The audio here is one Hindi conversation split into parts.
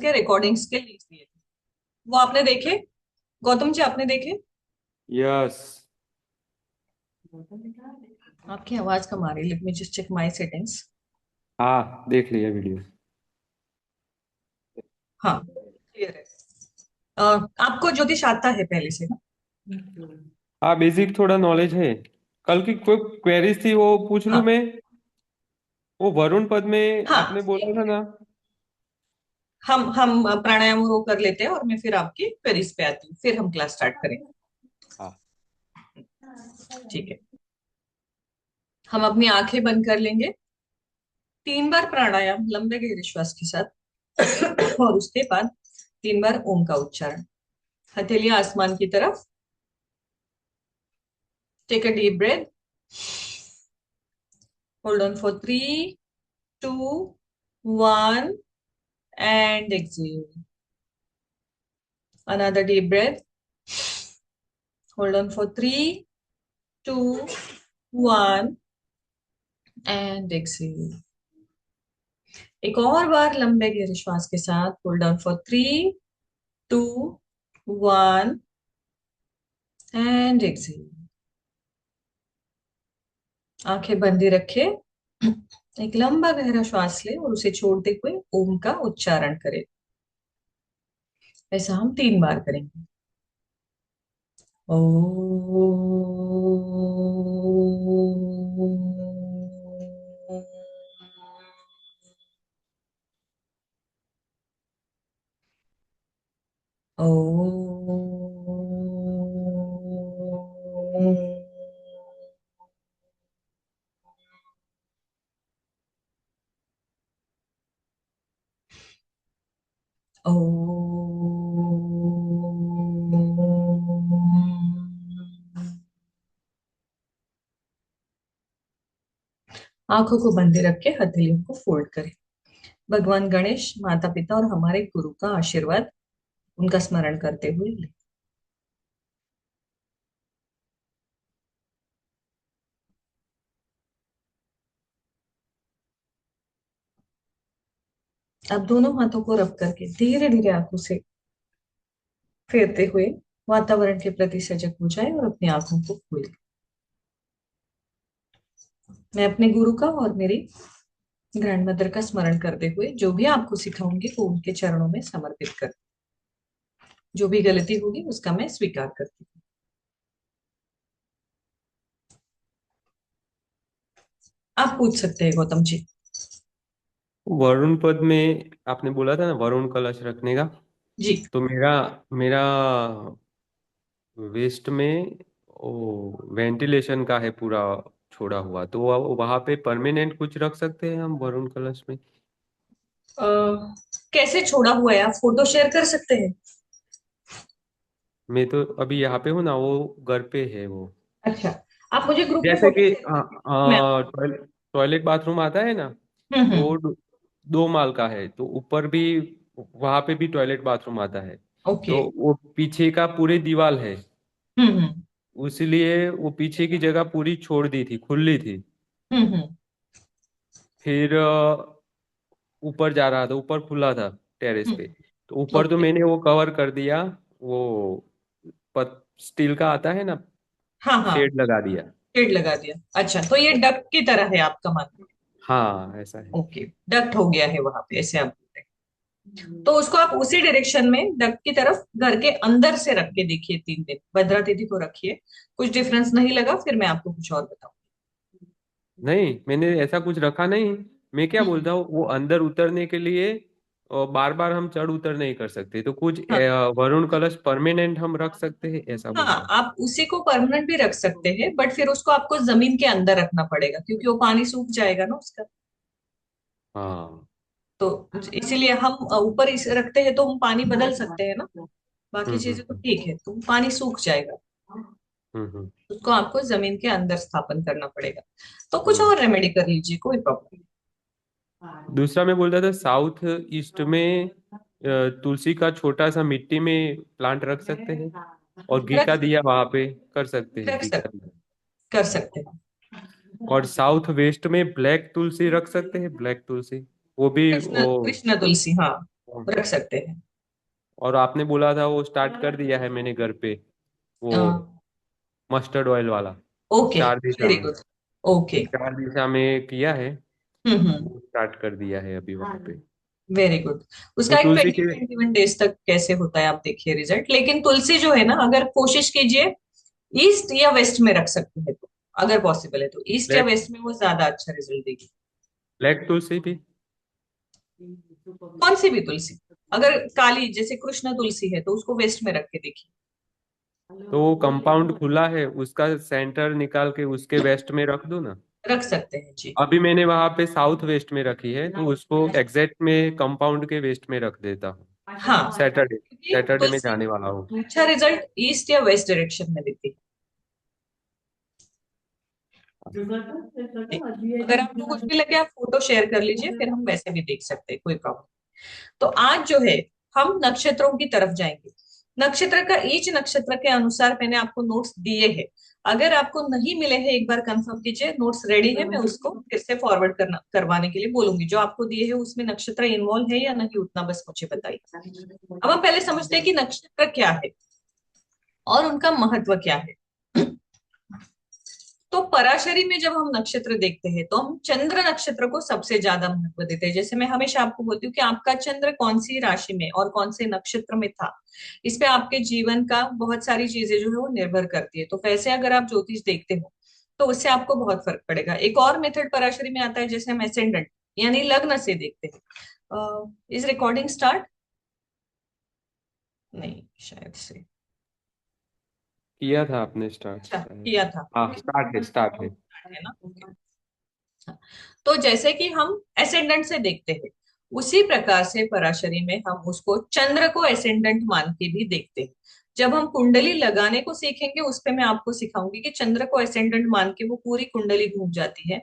के रिकॉर्डिंग्स के लिंक्स दिए थे, वो आपने देखे? गौतम जी आपने देखे? यस। आपकी आवाज कम आ रही है, let me just check my settings. हाँ, देख लिया वीडियो। हाँ, क्लियर है। अ, आपको ज्योतिष आता है पहले से ना? हाँ, बेसिक थोड़ा नॉलेज है। कल की कोई क्वेरीज थी, वो पूछ लूँ हाँ मैं? वो वरुण पद में हाँ, आपने बोला था ना? हम प्राणायाम वो कर लेते हैं, और मैं फिर आपकी क्वेरीज पे आती हूँ, फिर हम क्लास स्टार्ट करेंगे। हाँ। ठीक है। हम अपनी आंखें बंद कर लेंगे। 3 बार प्राणायाम लंबे गहरे श्वास के साथ और उसके बाद 3 बार ओम का उच्चारण। हथेली आसमान की तरफ। Take a deep breath. Hold on for 3, 2, 1 and exhale. Another deep breath. Hold on for 3, 2, 1 and exhale. एक और बार लंबे गहरे श्वास के साथ hold on for 3, 2, 1 and exhale. आंखें बंदी रखे। एक लंबा गहरा श्वास ले और उसे छोड़ते हुए ओम का उच्चारण करें। ऐसा हम 3 बार करेंगे। ओ। ओ। आंखों को बंदे रख के हथेलियों को फोल्ड करें। भगवान गणेश, माता पिता और हमारे गुरु का आशीर्वाद, उनका स्मरण करते हुए लें। अब दोनों हाथों को रब करके धीरे धीरे आंखों से फेरते हुए वातावरण के प्रति सजग हो जाए और अपनी आंखों को खोले। मैं अपने गुरु का और मेरी ग्रैंड मदर का स्मरण करते हुए जो भी आपको सिखाऊंगी वो उनके चरणों में समर्पित कर। जो भी गलती होगी उसका मैं स्वीकार करती हूँ। आप पूछ सकते हैं गौतम जी। वरुण पद में आपने बोला था ना वरुण कलश रखने का। जी। तो मेरा मेरा वेस्ट में वो वेंटिलेशन का है पूरा छोड़ा हुआ, तो वहां पे परमानेंट कुछ रख सकते हैं हम वरुण कलश में? अ, कैसे छोड़ा हुआ है? आप फोटो शेयर कर सकते हैं? मैं तो अभी यहाँ पे हूँ ना, वो घर पे है वो। अच्छा, आप मुझे ग्रुप में जैसे फोटो कि शेयर करिए। मैं टॉयलेट बाथरूम आता है ना, तो हम्म। वो 2 माल का है, तो ऊपर भी वहां पे भी टॉयलेट बाथरूम आता है। ओके। तो वो पीछे का पूरी दीवार है, हम्म। इसलिए वो पीछे की जगह पूरी छोड़ दी थी, खुली थी। हम्म। फिर ऊपर जा रहा था, ऊपर खुला था टेरेस पे। तो ऊपर तो ओके। मैंने वो कवर कर दिया, वो स्टील का आता है ना, हाँ हाँ, शेड लगा दिया। शेड लगा दिया। अच्छा, तो ये डक्ट की तरह है आपका मानना? हाँ, ऐसा है। ओके, डक्ट हो गया है वहां पे, ऐसे आप बोल रहे हैं। तो उसको आप उसी डायरेक्शन में डक्ट की तरफ घर के अंदर से रख के देखिए, 3 दिन भद्रा तिथि को रखिए। कुछ डिफरेंस नहीं लगा फिर मैं आपको कुछ और बताऊं। नहीं, मैंने ऐसा कुछ रखा नहीं। मैं क्या बोलता हूँ, वो अंदर उतरने के लिए बार बार हम चढ़ उतर नहीं कर सकते, तो कुछ हाँ वरुण कलश परमानेंट हम रख सकते हैं, ऐसा हाँ, बोलता हूँ। आप उसी को परमानेंट भी रख सकते हैं, बट फिर उसको आपको जमीन के अंदर रखना पड़ेगा क्योंकि वो पानी सूख जाएगा ना उसका। हाँ। तो इसीलिए हम ऊपर इसे रखते हैं तो हम पानी बदल सकते हैं ना। बाकी हम्म, चीजें तो ठीक है, तो पानी सूख जाएगा। हम्म, उसको आपको जमीन के अंदर स्थापन करना पड़ेगा। तो कुछ हम्म। और रेमेडी कर लीजिए, कोई प्रॉब्लम। दूसरा मैं बोलता था, साउथ ईस्ट में तुलसी का छोटा सा मिट्टी में प्लांट रख सकते हैं, और घी रख का सकते दिया वहां पे कर सकते हैं, रख घी का सकते दिया। कर सकते हैं। और साउथ वेस्ट में ब्लैक तुलसी रख सकते हैं, ब्लैक तुलसी। वो भी कृष्ण वो कृष्ण तुलसी, हाँ। रख सकते हैं। और आपने बोला था वो स्टार्ट कर दिया है मैंने घर पे, वो मस्टर्ड ऑयल वाला, ओके, चार दिशा वेरी में। गुड। ओके। चार दिशा में किया है, हम्म। वो स्टार्ट कर दिया है अभी वहां पे। Very good. तो उसका एक तुलसी ट्वेंटी के, 21 डेज तक कैसे होता है आप देखिए रिजल्ट। लेकिन तुलसी जो है ना, अगर कोशिश कीजिए ईस्ट या वेस्ट में रख सकते हैं तो, अगर पॉसिबल है तो ईस्ट या ब्लैक, वेस्ट में वो ज्यादा अच्छा रिजल्ट देगी। ब्लैक तुलसी भी। कौन सी भी तुलसी, अगर काली जैसे कृष्ण तुलसी है तो उसको वेस्ट में रख के देखिए। तो वो कंपाउंड खुला है, उसका सेंटर निकाल के उसके वेस्ट में रख दूं ना। रख सकते हैं जी। अभी मैंने वहां पे साउथ वेस्ट में रखी है, तो उसको एग्जैक्ट में कंपाउंड के वेस्ट में रख देता हूँ। हाँ, सैटरडे, क्योंकि सैटरडे में तुलसी जाने वाला हूँ। अच्छा रिजल्ट ईस्ट या वेस्ट डायरेक्शन में देती है। अगर आपको कुछ भी लगे आप फोटो शेयर कर लीजिए, फिर हम वैसे भी देख सकते हैं, कोई प्रॉब्लम। तो आज जो है हम नक्षत्रों की तरफ जाएंगे। नक्षत्र का ईच नक्षत्र के अनुसार मैंने आपको नोट्स दिए हैं। अगर आपको नहीं मिले हैं एक बार कंफर्म कीजिए, नोट्स रेडी है, मैं उसको फिर से फॉरवर्ड करना करवाने के लिए बोलूंगी। जो आपको दिए है उसमें नक्षत्र इन्वॉल्व है या नहीं, उतना बस मुझे बताइए। अब हम पहले समझते हैं कि नक्षत्र क्या है और उनका महत्व क्या है। तो पराशरी में जब हम नक्षत्र देखते हैं तो हम चंद्र नक्षत्र को सबसे ज्यादा महत्व देते हैं। जैसे मैं हमेशा आपको बोलती हूँ कि आपका चंद्र कौन सी राशि में और कौन से नक्षत्र में था, इस पे आपके जीवन का बहुत सारी चीजें जो है वो निर्भर करती है। तो वैसे अगर आप ज्योतिष देखते हो तो उससे आपको बहुत फर्क पड़ेगा। एक और मेथड पराशरी में आता है, जैसे हम एसेंडेंट यानी लग्न से देखते हैं। Is recording start? नहीं शायद से। किया था आपने स्टार्ट अच्छा शायद। किया था। हाँ स्टार्ट है, स्टार्ट है। है ना? तो जैसे कि हम एसेंडेंट से देखते हैं, उसी प्रकार से पराशरी में हम उसको चंद्र को एसेंडेंट मान के भी देखते हैं। जब हम कुंडली लगाने को सीखेंगे उस पे मैं आपको सिखाऊंगी कि चंद्र को एसेंडेंट मान के वो पूरी कुंडली घूम जाती है,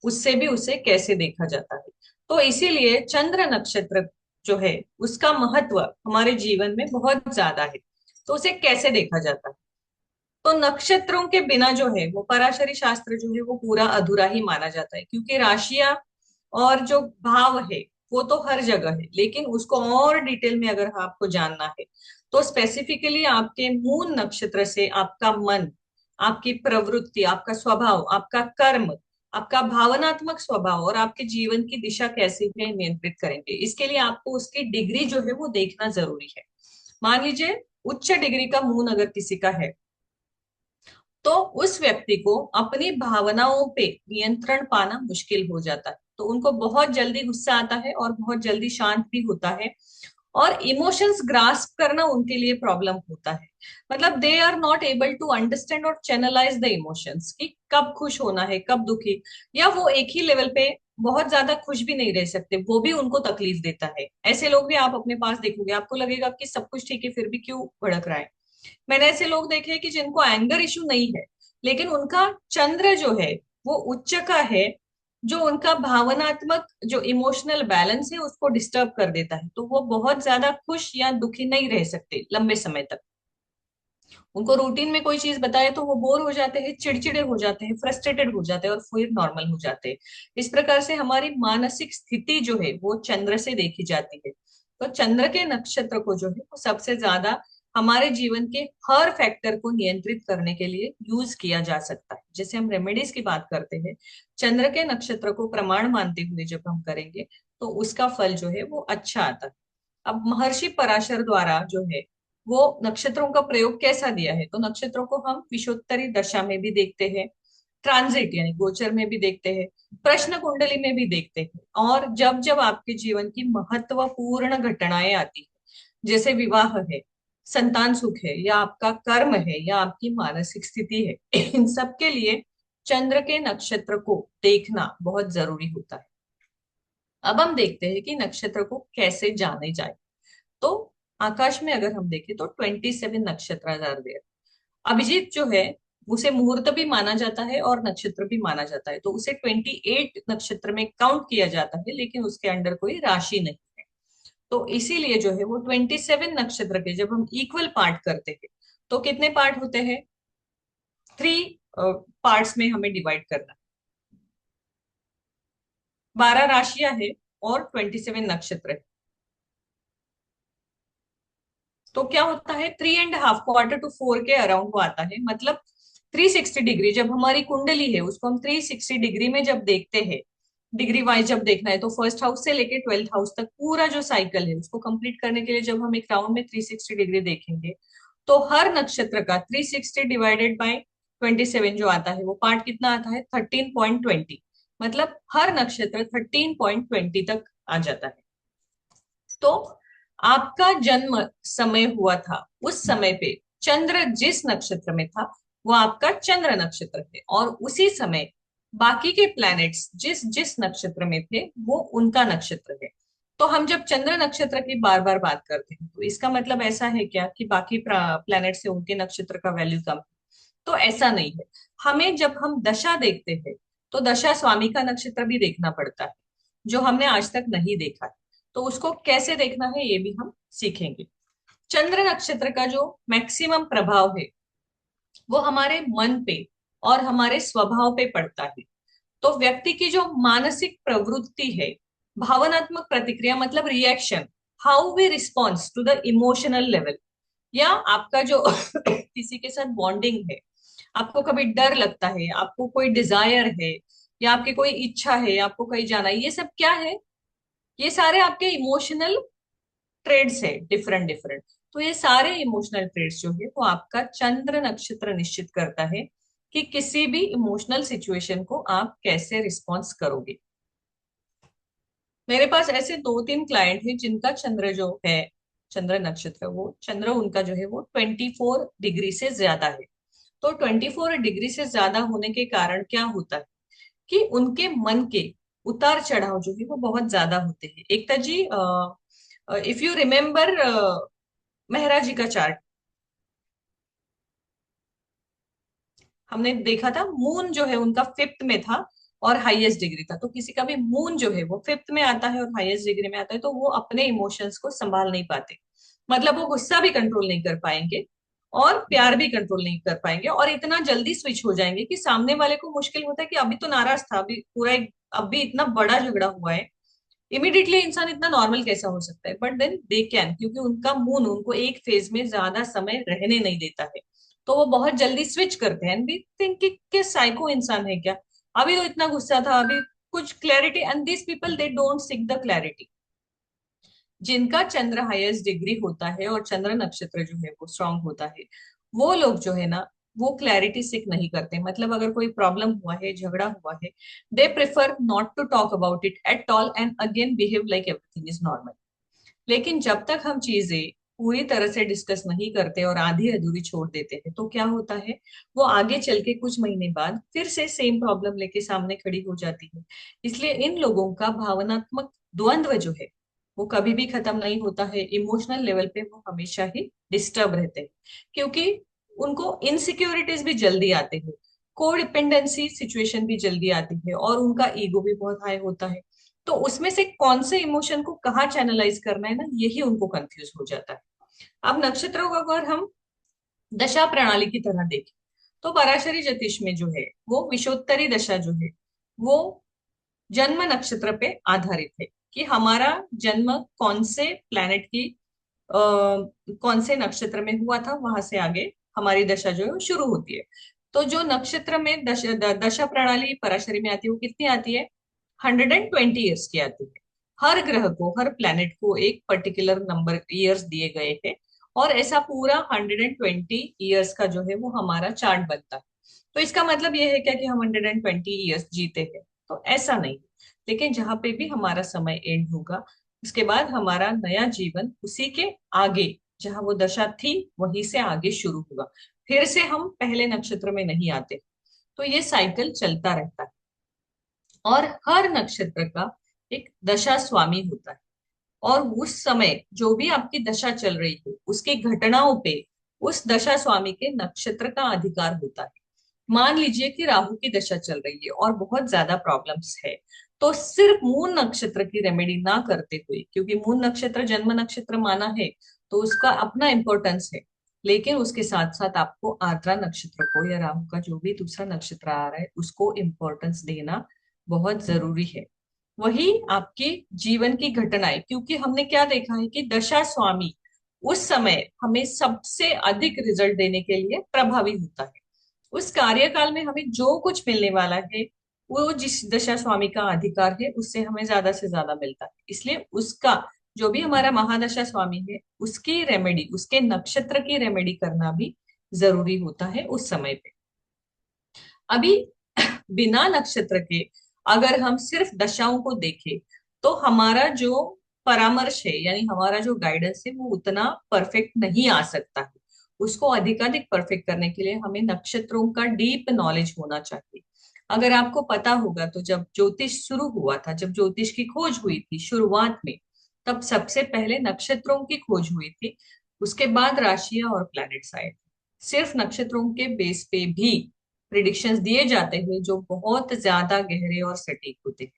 उससे भी उसे कैसे देखा जाता है। तो इसीलिए चंद्र नक्षत्र जो है उसका महत्व हमारे जीवन में बहुत ज्यादा है। तो उसे कैसे देखा जाता है, तो नक्षत्रों के बिना जो है वो पराशरी शास्त्र जो है वो पूरा अधूरा ही माना जाता है। क्योंकि राशियां और जो भाव है वो तो हर जगह है, लेकिन उसको और डिटेल में अगर आपको जानना है तो स्पेसिफिकली आपके मूल नक्षत्र से आपका मन, आपकी प्रवृत्ति, आपका स्वभाव, आपका कर्म, आपका भावनात्मक स्वभाव और आपके जीवन की दिशा कैसी है नियंत्रित करेंगे। इसके लिए आपको उसकी डिग्री जो है वो देखना जरूरी है। मान लीजिए उच्च डिग्री का मून अगर किसी का है तो उस व्यक्ति को अपनी भावनाओं पे नियंत्रण पाना मुश्किल हो जाता है। तो उनको बहुत जल्दी गुस्सा आता है और बहुत जल्दी शांत भी होता है, और इमोशंस ग्रास्प करना उनके लिए प्रॉब्लम होता है। मतलब they are not able to understand और चैनलाइज द इमोशंस, कि कब खुश होना है कब दुखी, या वो एक ही लेवल पे बहुत ज्यादा खुश भी नहीं रह सकते, वो भी उनको तकलीफ देता है। ऐसे लोग भी आप अपने पास देखोगे, आपको लगेगा कि सब कुछ ठीक है फिर भी क्यों भड़क रहा है। मैंने ऐसे लोग देखे हैं कि जिनको एंगर इशू नहीं है, लेकिन उनका चंद्र जो है वो उच्च का है, जो उनका भावनात्मक जो इमोशनल बैलेंस है उसको डिस्टर्ब कर देता है। तो वो बहुत ज्यादा खुश या दुखी नहीं रह सकते लंबे समय तक। उनको रूटीन में कोई चीज बताए तो वो बोर हो जाते हैं, चिड़चिड़े हो जाते हैं, फ्रस्ट्रेटेड हो जाते हैं और फिर नॉर्मल हो जाते हैं। इस प्रकार से हमारी मानसिक स्थिति जो है वो चंद्र से देखी जाती है। तो चंद्र के नक्षत्र को जो है वो सबसे ज्यादा हमारे जीवन के हर फैक्टर को नियंत्रित करने के लिए यूज किया जा सकता है। जैसे हम रेमेडीज की बात करते हैं, चंद्र के नक्षत्र को प्रमाण मानते हुए जब हम करेंगे तो उसका फल जो है वो अच्छा आता है। अब महर्षि पराशर द्वारा जो है वो नक्षत्रों का प्रयोग कैसा दिया है, तो नक्षत्रों को हम विषुवत्तरी दशा में भी देखते हैं, ट्रांजिट यानी गोचर में भी देखते हैं, प्रश्न कुंडली में भी देखते हैं, और जब जब आपके जीवन की महत्वपूर्ण घटनाएं आती है, जैसे विवाह है, संतान सुख है, या आपका कर्म है, या आपकी मानसिक स्थिति है, इन सब के लिए चंद्र के नक्षत्र को देखना बहुत जरूरी होता है। अब हम देखते हैं कि नक्षत्र को कैसे जाने जाए। तो आकाश में अगर हम देखें तो 27 नक्षत्र देर। अभिजीत जो है उसे मुहूर्त भी माना जाता है और नक्षत्र भी माना जाता है, तो उसे 28 नक्षत्र में काउंट किया जाता है, लेकिन उसके अंडर कोई राशि नहीं है। तो इसीलिए जो है वो 27 नक्षत्र के जब हम इक्वल पार्ट करते हैं तो कितने पार्ट होते हैं, 3 पार्ट्स में हमें डिवाइड करना। 12 राशियां है और 27 नक्षत्र है। तो क्या होता है, 3.5 Q4 के अराउंड वो आता है, मतलब 360 डिग्री। जब हमारी कुंडली है उसको हम 360 डिग्री में जब देखते हैं, डिग्री वाइज जब देखना है, तो फर्स्ट हाउस से लेके 12th हाउस तक पूरा जो साइकिल है उसको कंप्लीट करने के लिए जब हम एक राउंड में 360 डिग्री देखेंगे, तो हर नक्षत्र का 360 डिवाइडेड बाय 27 जो आता है, वो पार्ट कितना आता है, 13.20। मतलब हर नक्षत्र 13.20 तक आ जाता है। तो आपका जन्म समय हुआ था, उस समय पे चंद्र जिस नक्षत्र में था वो आपका चंद्र नक्षत्र है, और उसी समय बाकी के प्लैनेट्स जिस जिस नक्षत्र में थे वो उनका नक्षत्र है। तो हम जब चंद्र नक्षत्र की बार बार बात करते हैं, तो इसका मतलब ऐसा है क्या कि बाकी प्लैनेट से उनके नक्षत्र का वैल्यू कम है? तो ऐसा नहीं है। हमें जब हम दशा देखते हैं, तो दशा स्वामी का नक्षत्र भी देखना पड़ता है, जो हमने आज तक नहीं देखा है। तो उसको कैसे देखना है ये भी हम सीखेंगे। चंद्र नक्षत्र का जो मैक्सिमम प्रभाव है वो हमारे मन पे और हमारे स्वभाव पे पड़ता है। तो व्यक्ति की जो मानसिक प्रवृत्ति है, भावनात्मक प्रतिक्रिया मतलब reaction, how we response to the emotional level, या आपका जो किसी के साथ बॉन्डिंग है, आपको कभी डर लगता है, आपको कोई डिजायर है, या आपकी कोई इच्छा है, आपको कहीं जाना है, ये सब क्या है, ये सारे आपके इमोशनल ट्रेड्स है, डिफरेंट डिफरेंट। तो ये सारे इमोशनल ट्रेड्स जो है वो आपका चंद्र नक्षत्र निश्चित करता है कि किसी भी इमोशनल सिचुएशन को आप कैसे रिस्पॉन्स करोगे। मेरे पास ऐसे 2-3 क्लाइंट हैं जिनका चंद्र जो है, चंद्र नक्षत्र, वो चंद्र उनका जो है वो 24 डिग्री से ज्यादा है। तो 24 डिग्री से ज्यादा होने के कारण क्या होता है कि उनके मन के उतार चढ़ाव जो है वो बहुत ज्यादा होते हैं। एकता जी, इफ यू रिमेम्बर मेहरा जी का चार्ट, हमने देखा था मून जो है उनका फिफ्थ में था और हाईएस्ट डिग्री था। तो किसी का भी मून जो है वो फिफ्थ में आता है और हाईएस्ट डिग्री में आता है, तो वो अपने इमोशंस को संभाल नहीं पाते। मतलब वो गुस्सा भी कंट्रोल नहीं कर पाएंगे और प्यार भी कंट्रोल नहीं कर पाएंगे, और इतना जल्दी स्विच हो जाएंगे कि सामने वाले को मुश्किल होता है कि अभी तो नाराज था, अभी पूरा एक, अभी इतना बड़ा झगड़ा हुआ है, इमिडिएटली इंसान इतना नॉर्मल कैसा हो सकता है, बट देन दे कैन, क्योंकि उनका मून उनको एक फेज में ज्यादा समय रहने नहीं देता है। तो वो बहुत जल्दी स्विच करते हैं, एंड वी थिंक कि साइको इंसान है क्या, अभी तो इतना गुस्सा था, अभी कुछ clarity, and this people they don't seek the clarity. जिनका चंद्र हाईएस्ट डिग्री होता है और चंद्र नक्षत्र जो है वो स्ट्रांग होता है, वो लोग जो है ना, वो क्लैरिटी सीख नहीं करते। मतलब अगर कोई प्रॉब्लम हुआ है, झगड़ा हुआ है, they prefer not to talk about it at all and again behave like everything is normal. लेकिन जब तक हम चीजें पूरी तरह से डिस्कस नहीं करते और आधी अधूरी छोड़ देते हैं, तो क्या होता है, वो आगे चल के कुछ महीने बाद फिर से सेम प्रॉब्लम लेके सामने खड़ी हो जाती है। इसलिए इन लोगों का भावनात्मक द्वंद्व जो है वो कभी भी खत्म नहीं होता है। इमोशनल लेवल पे वो हमेशा ही डिस्टर्ब रहते हैं, क्योंकि उनको इनसिक्योरिटीज भी जल्दी आते हैं, कोडिपेंडेंसी सिचुएशन भी जल्दी आती है, और उनका ईगो भी बहुत हाई होता है। तो उसमें से कौन से इमोशन को कहाँ चैनलाइज करना है ना, यही उनको कंफ्यूज हो जाता है। अब नक्षत्रों को अगर हम दशा प्रणाली की तरह देखें, तो पराशरी ज्योतिष में जो है वो विषोत्तरी दशा जो है वो जन्म नक्षत्र पे आधारित है, कि हमारा जन्म कौन से प्लैनेट की कौन से नक्षत्र में हुआ था, वहां से आगे हमारी दशा जो है वो शुरू होती है। तो जो नक्षत्र में दशा प्रणाली पराशरी में आती है वो कितनी आती है, 120 ईयर्स की आती है। हर ग्रह को, हर प्लैनेट को एक पर्टिकुलर नंबर ईयर्स दिए गए हैं, और ऐसा पूरा 120 ईयर्स का जो है वो हमारा चार्ट बनता है। तो इसका मतलब ये है क्या कि हम 120 ईयर्स जीते हैं? तो ऐसा नहीं। लेकिन जहां पे भी हमारा समय एंड होगा, उसके बाद हमारा नया जीवन उसी के आगे, जहां वो दशा थी वहीं से आगे शुरू होगा। फिर से हम पहले नक्षत्र में नहीं आते। तो ये साइकिल चलता रहता है, और हर नक्षत्र का एक दशा स्वामी होता है, और उस समय जो भी आपकी दशा चल रही है उसकी घटनाओं पे उस दशा स्वामी के नक्षत्र का अधिकार होता है। मान लीजिए कि राहु की दशा चल रही है और बहुत ज्यादा प्रॉब्लम्स है, तो सिर्फ मून नक्षत्र की रेमेडी ना करते हुए, क्योंकि मून नक्षत्र जन्म नक्षत्र माना है तो उसका अपना इम्पोर्टेंस है, लेकिन उसके साथ साथ आपको आर्द्रा नक्षत्र को या राहु का जो भी दूसरा नक्षत्र आ रहा है उसको इम्पोर्टेंस देना बहुत जरूरी है। वही आपके जीवन की घटनाएं, क्योंकि हमने क्या देखा है कि दशा स्वामी उस समय हमें सबसे अधिक रिजल्ट देने के लिए प्रभावी होता है। उस कार्यकाल में हमें जो कुछ मिलने वाला है, वो जिस दशा स्वामी का अधिकार है उससे हमें ज्यादा से ज्यादा मिलता है। इसलिए उसका, जो भी हमारा महादशा स्वामी है, उसकी रेमेडी, उसके नक्षत्र की रेमेडी करना भी जरूरी होता है उस समय पे। अभी बिना नक्षत्र के अगर हम सिर्फ दशाओं को देखें, तो हमारा जो परामर्श है, यानी हमारा जो गाइडेंस है, वो उतना परफेक्ट नहीं आ सकता है। उसको अधिकाधिक परफेक्ट करने के लिए हमें नक्षत्रों का डीप नॉलेज होना चाहिए। अगर आपको पता होगा तो जब ज्योतिष शुरू हुआ था, जब ज्योतिष की खोज हुई थी शुरुआत में, तब सबसे पहले नक्षत्रों की खोज हुई थी। उसके बाद राशियां और प्लैनेट्स आए थे। सिर्फ नक्षत्रों के बेस पे भी प्रिडिक्शंस दिए जाते हैं जो बहुत ज्यादा गहरे और सटीक होते हैं।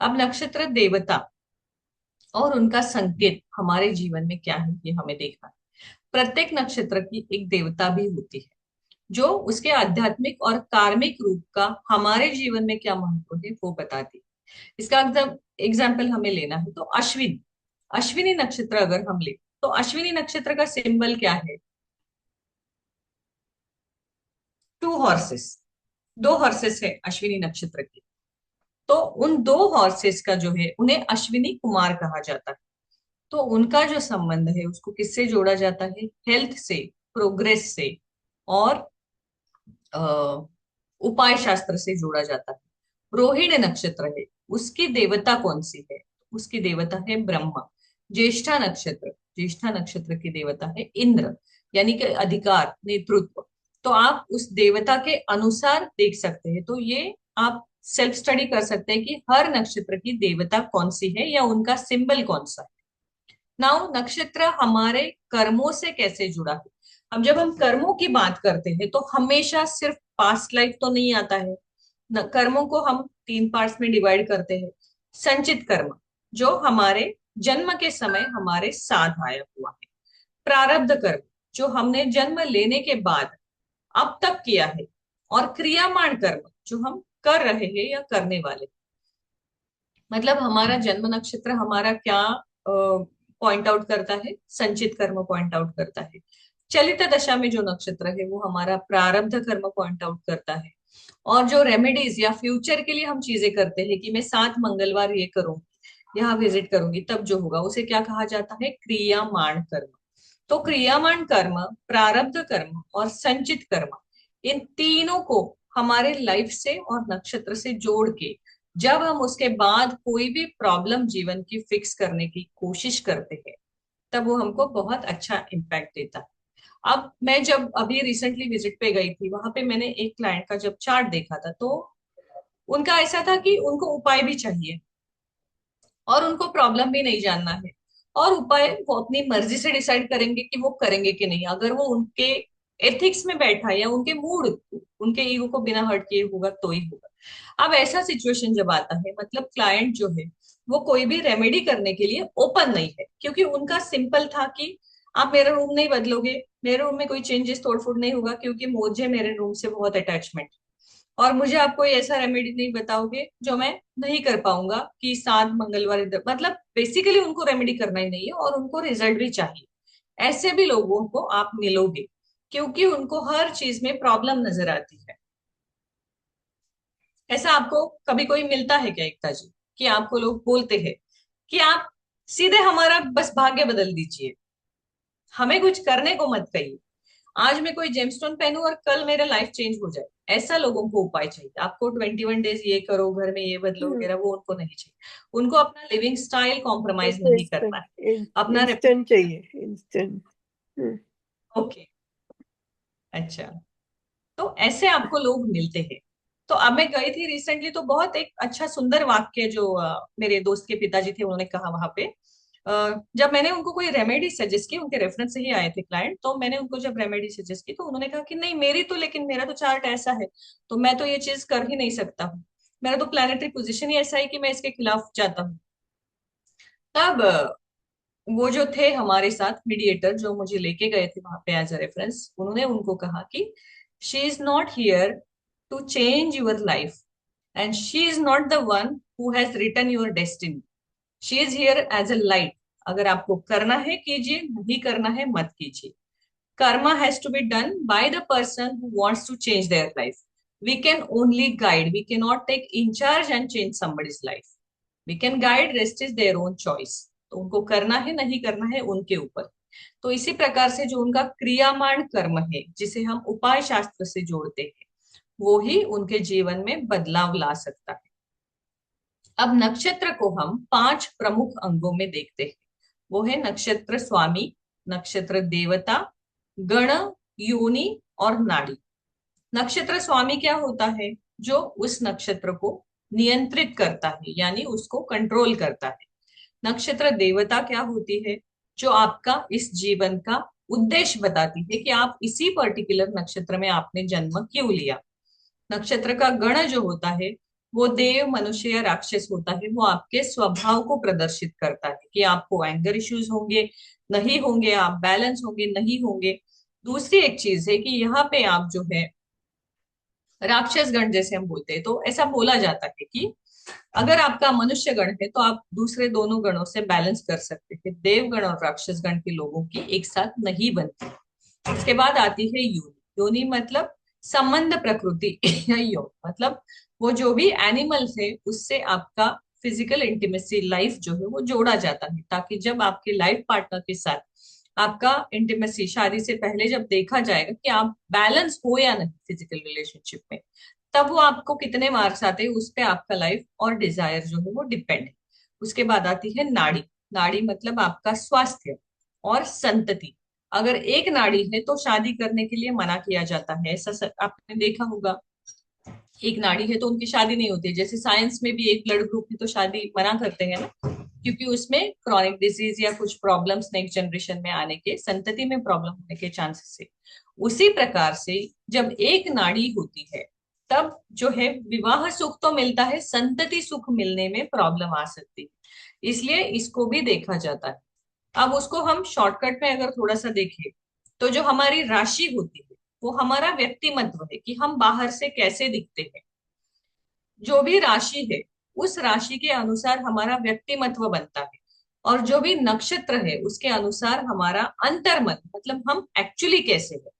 अब नक्षत्र देवता और उनका संकेत हमारे जीवन में क्या है, ये हमें देखना है। प्रत्येक नक्षत्र की एक देवता भी होती है जो उसके आध्यात्मिक और कार्मिक रूप का हमारे जीवन में क्या महत्व है वो बताती है। इसका एग्जाम्पल हमें लेना है तो अश्विनी, अश्विनी नक्षत्र अगर हम ले, तो अश्विनी नक्षत्र का सिंबल क्या है? टू हॉर्सेस, दो हॉर्सेस है अश्विनी नक्षत्र के। तो उन दो हॉर्सेस का जो है, उन्हें अश्विनी कुमार कहा जाता है। तो उनका जो संबंध है उसको किससे जोड़ा जाता है? हेल्थ से, प्रोग्रेस से, और अ, उपाय शास्त्र से जोड़ा जाता है। रोहिणी नक्षत्र है, उसकी देवता कौन सी है? उसकी देवता है ब्रह्मा। ज्येष्ठा नक्षत्र, ज्येष्ठा नक्षत्र की देवता है इंद्र, यानी कि अधिकार, नेतृत्व। तो आप उस देवता के अनुसार देख सकते हैं। तो ये आप सेल्फ स्टडी कर सकते हैं कि हर नक्षत्र की देवता कौन सी है या उनका सिंबल कौन सा है। नाउ नक्षत्र हमारे कर्मों से कैसे जुड़ा है? अब जब हम कर्मों की बात करते हैं तो हमेशा सिर्फ पास्ट लाइफ तो नहीं आता है। कर्मों को हम तीन पार्ट्स में डिवाइड करते हैं। संचित कर्म, जो हमारे जन्म के समय हमारे साथ आया हुआ है। प्रारब्ध कर्म, जो हमने जन्म लेने के बाद अब तक किया है। और क्रियामान कर्म, जो हम कर रहे हैं या करने वाले। मतलब हमारा जन्म नक्षत्र हमारा क्या पॉइंट आउट करता है? संचित कर्म पॉइंट आउट करता है। चलित दशा में जो नक्षत्र है वो हमारा प्रारब्ध कर्म पॉइंट आउट करता है। और जो रेमेडीज या फ्यूचर के लिए हम चीजें करते हैं कि मैं 7 मंगलवार ये करूंगी, यहाँ विजिट करूंगी, तब जो होगा उसे क्या कहा जाता है? क्रियामाण कर्म। तो क्रियामाण कर्म, प्रारब्ध कर्म और संचित कर्म, इन तीनों को हमारे लाइफ से और नक्षत्र से जोड़ के जब हम उसके बाद कोई भी प्रॉब्लम जीवन की फिक्स करने की कोशिश करते हैं, तब वो हमको बहुत अच्छा इम्पैक्ट देता है। अब मैं जब अभी रिसेंटली विजिट पे गई थी, वहां पे मैंने एक क्लाइंट का जब चार्ट देखा था, तो उनका ऐसा था कि उनको उपाय भी चाहिए और उनको प्रॉब्लम भी नहीं जानना है। और उपाय वो अपनी मर्जी से डिसाइड करेंगे कि वो करेंगे कि नहीं, अगर वो उनके एथिक्स में बैठा है या उनके मूड, उनके ईगो को बिना हर्ट किए होगा तो ही होगा। अब ऐसा सिचुएशन जब आता है, मतलब क्लाइंट जो है वो कोई भी रेमेडी करने के लिए ओपन नहीं है, क्योंकि उनका सिंपल था कि आप मेरा रूम नहीं बदलोगे, मेरे रूम में कोई चेंजेस तोड़फोड़ नहीं होगा, क्योंकि मुझे मेरे रूम से बहुत अटैचमेंट, और मुझे आप कोई ऐसा रेमेडी नहीं बताओगे जो मैं नहीं कर पाऊंगा कि 7 मंगलवार इधर, मतलब बेसिकली उनको रेमेडी करना ही नहीं है और उनको रिजल्ट भी चाहिए। ऐसे भी लोगों को आप मिलोगे, क्योंकि उनको हर चीज में प्रॉब्लम नजर आती है। ऐसा आपको कभी कोई मिलता है क्या एकता जी, कि आपको लोग बोलते हैं कि आप सीधे हमारा बस भाग्य बदल दीजिए, हमें कुछ करने को मत कहिए, आज मैं कोई जेमस्टोन पहनूं और कल मेरा लाइफ चेंज हो जाए? ऐसा लोगों को उपाय चाहिए। आपको 21 डेज ये करो, घर में ये बदलो हम्म। वगैरह, वो उनको नहीं चाहिए। उनको अपना लिविंग स्टाइल कॉम्प्रोमाइज उसको नहीं करना है, अपना इंस्टेंट चाहिए, इंस्टेंट। हम्म। ओके, अच्छा। तो ऐसे आपको लोग मिलते हैं। तो अब मैं गई थी रिसेंटली, तो बहुत एक अच्छा सुंदर वाक्य जो मेरे दोस्त के पिताजी थे उन्होंने कहा वहां पे। जब मैंने उनको कोई रेमेडी सजेस्ट की, उनके रेफरेंस से ही आए थे क्लाइंट, तो मैंने उनको जब रेमेडी सजेस्ट की तो उन्होंने कहा कि नहीं मेरी तो, लेकिन मेरा तो चार्ट ऐसा है, तो मैं तो ये चीज कर ही नहीं सकता हूँ, मेरा तो प्लानिटरी पोजीशन ही ऐसा है कि मैं इसके खिलाफ जाता हूँ। तब वो जो थे हमारे साथ मीडिएटर, जो मुझे लेके गए थे वहां पे एज अ रेफरेंस, उन्होंने उनको कहा कि she is not here to change your life, and she is not the one who has written your destiny, she is here as a light अगर आपको करना है कीजिए, नहीं करना है मत कीजिए। Karma has to be done by the person who wants to change their life. We can only guide, we can not take in charge and change somebody's life. We can guide, rest is their own choice. तो उनको करना है नहीं करना है उनके ऊपर। तो इसी प्रकार से जो उनका क्रियामान कर्म है, जिसे हम उपाय शास्त्र से जोड़ते हैं, वो ही उनके जीवन में बदलाव ला सकता है। अब नक्षत्र को हम 5 प्रमुख अंगों में देखते हैं। वो है नक्षत्र स्वामी, नक्षत्र देवता, गण, योनि और नाड़ी। नक्षत्र स्वामी क्या होता है? जो उस नक्षत्र को नियंत्रित करता है, यानी उसको कंट्रोल करता है। नक्षत्र देवता क्या होती है? जो आपका इस जीवन का उद्देश्य बताती है कि आप इसी पर्टिकुलर नक्षत्र में आपने जन्म क्यों लिया। नक्षत्र का गण जो होता है, वो देव, मनुष्य या राक्षस होता है। वो आपके स्वभाव को प्रदर्शित करता है कि आपको एंगर इश्यूज होंगे, नहीं होंगे, आप बैलेंस होंगे, नहीं होंगे। दूसरी एक चीज है कि यहाँ पे आप जो है राक्षस गण जैसे हम बोलते हैं, तो ऐसा बोला जाता है कि अगर आपका मनुष्य गण है तो आप दूसरे दोनों गणों से बैलेंस कर सकते हैं। देवगण और राक्षस गण के लोगों की एक साथ नहीं बनती। उसके बाद आती है योनि। योनि मतलब संबंध प्रकृति या योग, मतलब वो जो भी एनिमल्स है उससे आपका फिजिकल इंटीमेसी लाइफ जो है वो जोड़ा जाता है, ताकि जब आपके लाइफ पार्टनर के साथ आपका इंटीमेसी शादी से पहले जब देखा जाएगा कि आप बैलेंस हो या नहीं फिजिकल रिलेशनशिप में, तब वो आपको कितने मार्क्स आते हैं उस पे आपका लाइफ और डिजायर जो है वो डिपेंड है। उसके बाद आती है नाड़ी। नाड़ी मतलब आपका स्वास्थ्य और संतति। अगर एक नाड़ी है तो शादी करने के लिए मना किया जाता है, ऐसा आपने देखा होगा। एक नाड़ी है तो उनकी शादी नहीं होती। जैसे साइंस में भी एक ब्लड ग्रुप की तो शादी मना करते हैं ना, क्योंकि उसमें क्रॉनिक डिजीज या कुछ प्रॉब्लम्स नेक्स्ट जनरेशन में आने के, संतति में प्रॉब्लम होने के चांसेस है। उसी प्रकार से जब एक नाड़ी होती है तब जो है विवाह सुख तो मिलता है, संतति सुख मिलने में प्रॉब्लम आ सकती है, इसलिए इसको भी देखा जाता है। अब उसको हम शॉर्टकट में अगर थोड़ा सा देखें तो जो हमारी राशि होती है वो हमारा व्यक्तिमत्व है कि हम बाहर से कैसे दिखते हैं। जो भी राशि है उस राशि के अनुसार हमारा व्यक्तिमत्व बनता है, और जो भी नक्षत्र है उसके अनुसार हमारा अंतर्मन, मतलब हम एक्चुअली कैसे है।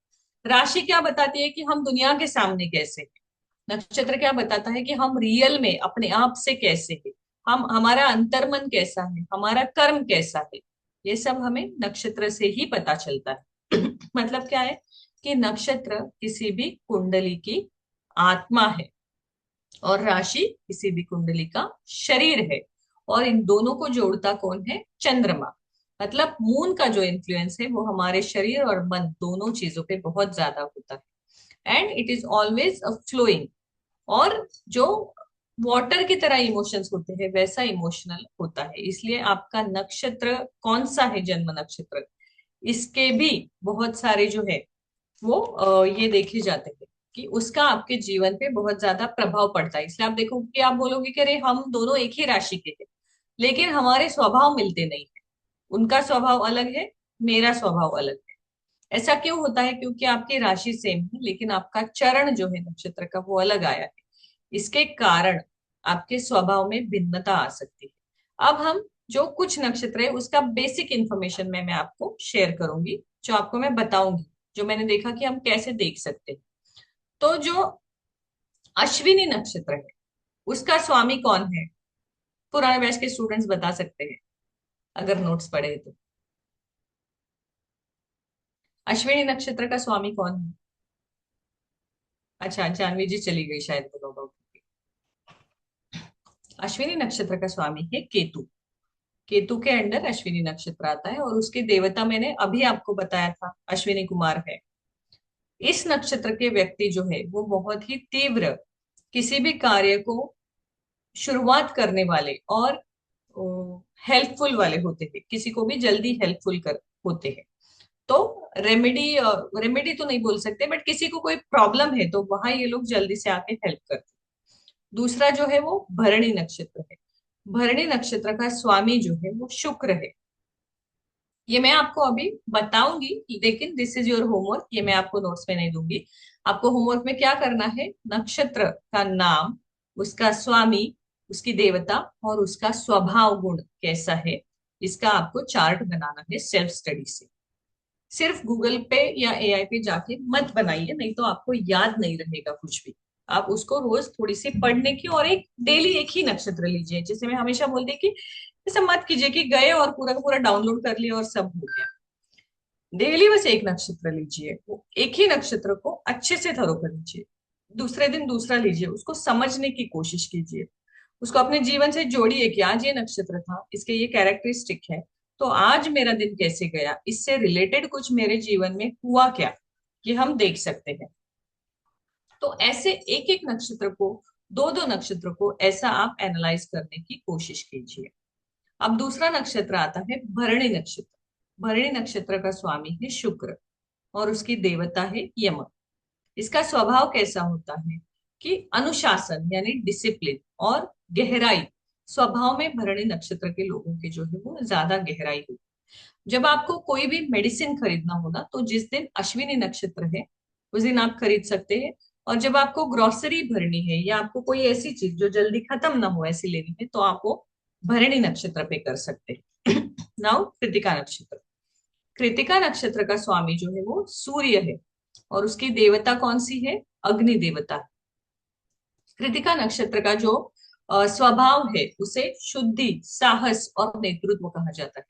राशि क्या बताती है कि हम दुनिया के सामने कैसे है। नक्षत्र क्या बताता है कि हम रियल में अपने आप से कैसे है, हम, हमारा अंतर्मन कैसा है, हमारा कर्म कैसा है। ये सब हमें नक्षत्र से ही पता चलता है। मतलब क्या है कि नक्षत्र किसी भी कुंडली की आत्मा है और राशि किसी भी कुंडली का शरीर है, और इन दोनों को जोड़ता कौन है? चंद्रमा। मतलब मून का जो इन्फ्लुएंस है वो हमारे शरीर और मन दोनों चीजों पे बहुत ज्यादा होता है। And it is always a flowing, और जो वाटर की तरह इमोशंस होते हैं वैसा इमोशनल होता है। इसलिए आपका नक्षत्र कौन सा है, जन्म नक्षत्र, इसके भी बहुत सारे जो है वो ये देखे जाते हैं कि उसका आपके जीवन पे बहुत ज्यादा प्रभाव पड़ता है। इसलिए आप देखो कि आप बोलोगे कि अरे हम दोनों एक ही राशि के हैं, लेकिन हमारे स्वभाव मिलते नहीं है। उनका स्वभाव अलग है, मेरा स्वभाव अलग है। ऐसा क्यों होता है? क्योंकि आपकी राशि सेम है लेकिन आपका चरण जो है नक्षत्र का वो अलग आया है। इसके कारण आपके स्वभाव में भिन्नता आ सकती है। अब हम जो कुछ नक्षत्र है उसका बेसिक इंफॉर्मेशन मैं आपको शेयर करूंगी, जो आपको मैं बताऊंगी, जो मैंने देखा कि हम कैसे देख सकते हैं। तो जो अश्विनी नक्षत्र है उसका स्वामी कौन है? पुराने बैच के स्टूडेंट्स बता सकते हैं अगर नोट्स पढ़े तो। अश्विनी नक्षत्र का स्वामी कौन है? अच्छा, जानवी जी चली गई शायद वो लोग। अश्विनी नक्षत्र का स्वामी है केतु। केतु के अंडर अश्विनी नक्षत्र आता है, और उसके देवता मैंने अभी आपको बताया था अश्विनी कुमार है। इस नक्षत्र के व्यक्ति जो है वो बहुत ही तीव्र, किसी भी कार्य को शुरुआत करने वाले और हेल्पफुल वाले होते हैं, किसी को भी जल्दी हेल्पफुल कर होते हैं। तो रेमेडी, रेमेडी तो नहीं बोल सकते, बट किसी को कोई प्रॉब्लम है तो वहां ये लोग जल्दी से आके हेल्प करते हैं। दूसरा जो है वो भरणी नक्षत्र है। भरणी नक्षत्र का स्वामी जो है वो शुक्र है। ये मैं आपको अभी बताऊंगी, लेकिन दिस इज योर होमवर्क, ये मैं आपको नोट्स में नहीं दूंगी। आपको होमवर्क में क्या करना है? नक्षत्र का नाम, उसका स्वामी, उसकी देवता और उसका स्वभाव गुण कैसा है, इसका आपको चार्ट बनाना है सेल्फ स्टडी से। सिर्फ गूगल पे या एआई पे जाके मत बनाइए, नहीं तो आपको याद नहीं रहेगा कुछ भी। आप उसको रोज थोड़ी सी पढ़ने की, और एक डेली एक ही नक्षत्र लीजिए। जैसे मैं हमेशा बोलती कि ऐसा मत कीजिए कि गए और पूरा का पूरा डाउनलोड कर लिया और सब हो गया। डेली बस एक नक्षत्र लीजिए, वो एक ही नक्षत्र को अच्छे से थरो कर लीजिए। दूसरे दिन दूसरा लीजिए, उसको समझने की कोशिश कीजिए, उसको अपने जीवन से जोड़िए कि आज ये नक्षत्र था, इसके ये कैरेक्टरिस्टिक है, तो आज मेरा दिन कैसे गया, इससे रिलेटेड कुछ मेरे जीवन में हुआ क्या, ये हम देख सकते हैं। तो ऐसे एक एक नक्षत्र को, दो दो नक्षत्र को ऐसा आप एनालाइज करने की कोशिश कीजिए। अब दूसरा नक्षत्र आता है भरणी नक्षत्र। भरणी नक्षत्र का स्वामी है शुक्र और उसकी देवता है यम। इसका स्वभाव कैसा होता है कि अनुशासन यानी डिसिप्लिन और गहराई, स्वभाव में भरणी नक्षत्र के लोगों के जो है वो ज्यादा गहराई होती है। जब आपको कोई भी मेडिसिन खरीदना हो ना, तो जिस दिन अश्विनी नक्षत्र है उस दिन आप खरीद सकते हैं। और जब आपको ग्रोसरी भरनी है या आपको कोई ऐसी चीज जो जल्दी खत्म ना हो ऐसी लेनी है, तो आप वो भरणी नक्षत्र पे कर सकते हैं। नाउ कृतिका नक्षत्र। कृतिका नक्षत्र का स्वामी जो है वो सूर्य है और उसकी देवता कौन सी है, अग्नि देवता। कृतिका नक्षत्र का जो स्वभाव है उसे शुद्धि, साहस और नेतृत्व कहा जाता है।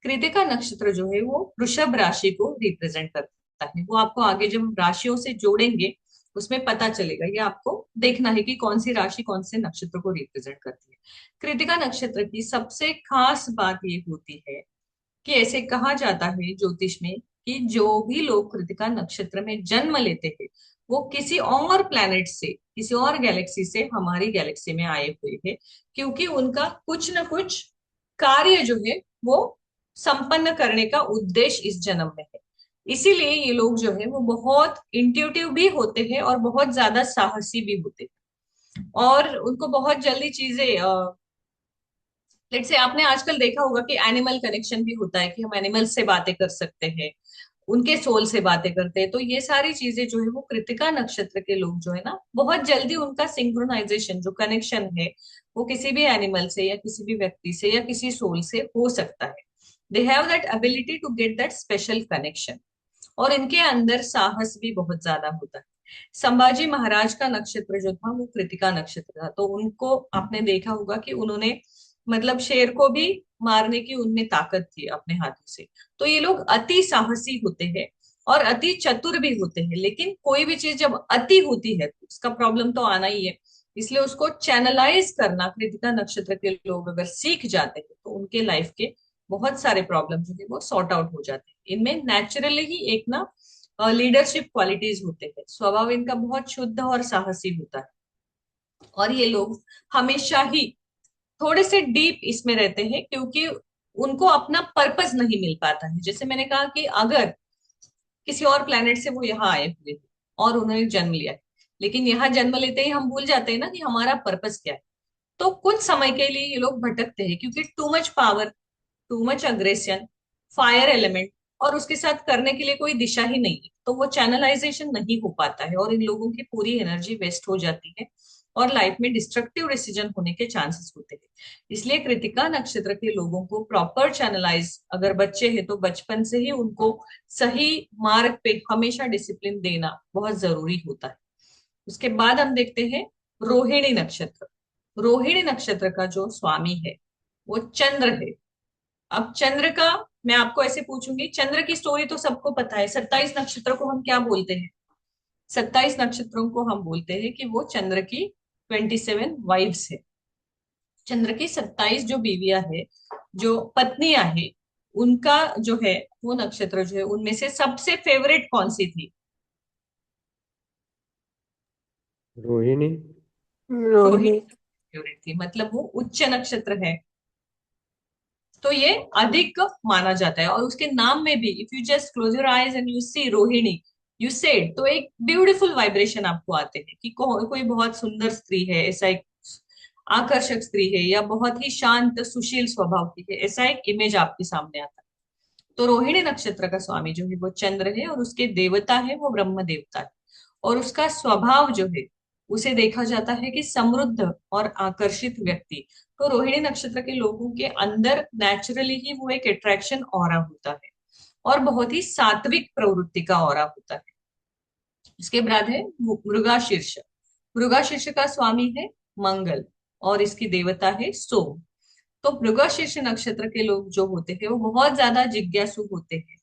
कृतिका नक्षत्र जो है वो वृषभ राशि को रिप्रेजेंट करता है। वो आपको आगे जब हम राशियों से जोड़ेंगे उसमें पता चलेगा, ये आपको देखना है कि कौन सी राशि कौन से नक्षत्र को रिप्रेजेंट करती है। कृतिका नक्षत्र की सबसे खास बात ये होती है कि ऐसे कहा जाता है ज्योतिष में कि जो भी लोग कृतिका नक्षत्र में जन्म लेते हैं वो किसी और प्लैनेट से, किसी और गैलेक्सी से हमारी गैलेक्सी में आए हुए हैं, क्योंकि उनका कुछ न कुछ कार्य जो है वो संपन्न करने का उद्देश्य इस जन्म में है। इसीलिए ये लोग जो है वो बहुत इंट्यूटिव भी होते हैं और बहुत ज्यादा साहसी भी होते हैं, और उनको बहुत जल्दी चीजें, लेट्स से आपने आजकल देखा होगा कि एनिमल कनेक्शन भी होता है कि हम एनिमल से बातें कर सकते हैं, उनके सोल से बातें करते हैं। तो ये सारी चीजें जो है वो कृतिका नक्षत्र के लोग जो है ना, बहुत जल्दी उनका सिंक्रोनाइजेशन जो कनेक्शन है वो किसी भी एनिमल से या किसी भी व्यक्ति से या किसी सोल से हो सकता है। They have that ability to get that special connection. और इनके अंदर साहस भी बहुत ज्यादा होता है। संभाजी महाराज का नक्षत्र जो था वो कृतिका नक्षत्र था, तो उनको आपने देखा होगा कि उन्होंने मतलब शेर को भी मारने की उनमें ताकत थी अपने हाथों से। तो ये लोग अति साहसी होते हैं और अति चतुर भी होते हैं, लेकिन कोई भी चीज जब अति होती है तो उसका प्रॉब्लम तो आना ही है। इसलिए उसको चैनलाइज करना कृतिका नक्षत्र के लोग अगर सीख जाते हैं तो उनके लाइफ के बहुत सारे प्रॉब्लम जो है वो सॉर्ट आउट हो जाते हैं। इनमें नेचुरली ही एक ना लीडरशिप क्वालिटीज होते हैं, स्वभाव इनका बहुत शुद्ध और साहसी होता है। और ये लोग हमेशा ही थोड़े से डीप इसमें रहते हैं, क्योंकि उनको अपना पर्पस नहीं मिल पाता है। जैसे मैंने कहा कि अगर किसी और प्लेनेट से वो यहाँ आए हुए हैं और उन्होंने जन्म लिया है, लेकिन यहाँ जन्म लेते ही हम भूल जाते हैं ना कि हमारा पर्पस क्या है, तो कुछ समय के लिए ये लोग भटकते हैं, क्योंकि too much power, too much aggression, fire element, और उसके साथ करने के लिए कोई दिशा ही नहीं है, तो वो चैनलाइजेशन नहीं हो पाता है और इन लोगों की पूरी एनर्जी वेस्ट हो जाती है और लाइफ में डिस्ट्रक्टिव डिसीजन होने के चांसेस होते हैं। इसलिए कृतिका नक्षत्र के लोगों को प्रॉपर चैनलाइज, अगर बच्चे हैं तो बचपन से ही उनको सही मार्ग पे हमेशा डिसिप्लिन देना बहुत जरूरी होता है। उसके बाद हम देखते हैं रोहिणी नक्षत्र। रोहिणी नक्षत्र का जो स्वामी है वो चंद्र है। अब चंद्र का मैं आपको ऐसे पूछूंगी, चंद्र की स्टोरी तो सबको पता है। 27 नक्षत्र को हम क्या बोलते हैं, 27 नक्षत्रों को हम बोलते हैं कि वो चंद्र की 27 वाइफ्स है। चंद्र की 27 जो बीवियां है, जो पत्नियां हैं, उनका जो है वो नक्षत्र जो है उनमें से सबसे फेवरेट कौन सी थी? रोहिणी। रोहिणी। रोहिणी फेवरेट थी, मतलब वो उच्च नक्षत्र है, तो ये अधिक माना जाता है। और उसके नाम में भी, if you just close your eyes and you see Rohini, you said, तो एक ब्यूटीफुल वाइब्रेशन आपको आते हैं कि कोई बहुत सुंदर स्त्री है, ऐसा एक आकर्षक स्त्री है, या बहुत ही शांत सुशील स्वभाव की है, ऐसा एक इमेज आपके सामने आता है। तो रोहिणी नक्षत्र का स्वामी जो है वो चंद्र है और उसके देवता है वो ब्रह्म देवता है। और उसका स्वभाव जो है उसे देखा जाता है कि समृद्ध और आकर्षित व्यक्ति, तो रोहिणी नक्षत्र के लोगों के अंदर नेचुरली ही वो एक अट्रैक्शन ऑरा होता है और बहुत ही सात्विक प्रवृत्ति का ऑरा होता है। इसके बाद है मृगाशीर्ष। मृगाशीर्ष का स्वामी है मंगल और इसकी देवता है सोम। तो मृगशीर्ष नक्षत्र के लोग जो होते हैं वो बहुत ज्यादा जिज्ञासु होते हैं।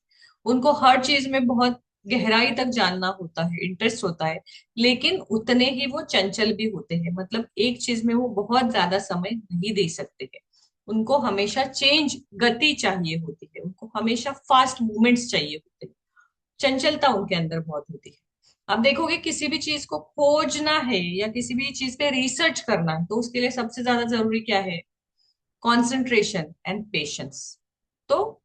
उनको हर चीज में बहुत गहराई तक जानना होता है, इंटरेस्ट होता है, लेकिन उतने ही वो चंचल भी होते हैं। मतलब एक चीज में वो बहुत ज्यादा समय नहीं दे सकते हैं। उनको हमेशा चेंज, गति चाहिए होती है, उनको हमेशा फास्ट मूवमेंट्स चाहिए होते हैं। चंचलता उनके अंदर बहुत होती है। आप देखोगे किसी भी चीज को खोजना है या किसी भी चीज पे रिसर्च करना है तो उसके लिए सबसे ज्यादा जरूरी क्या है? Concentration and patience. तो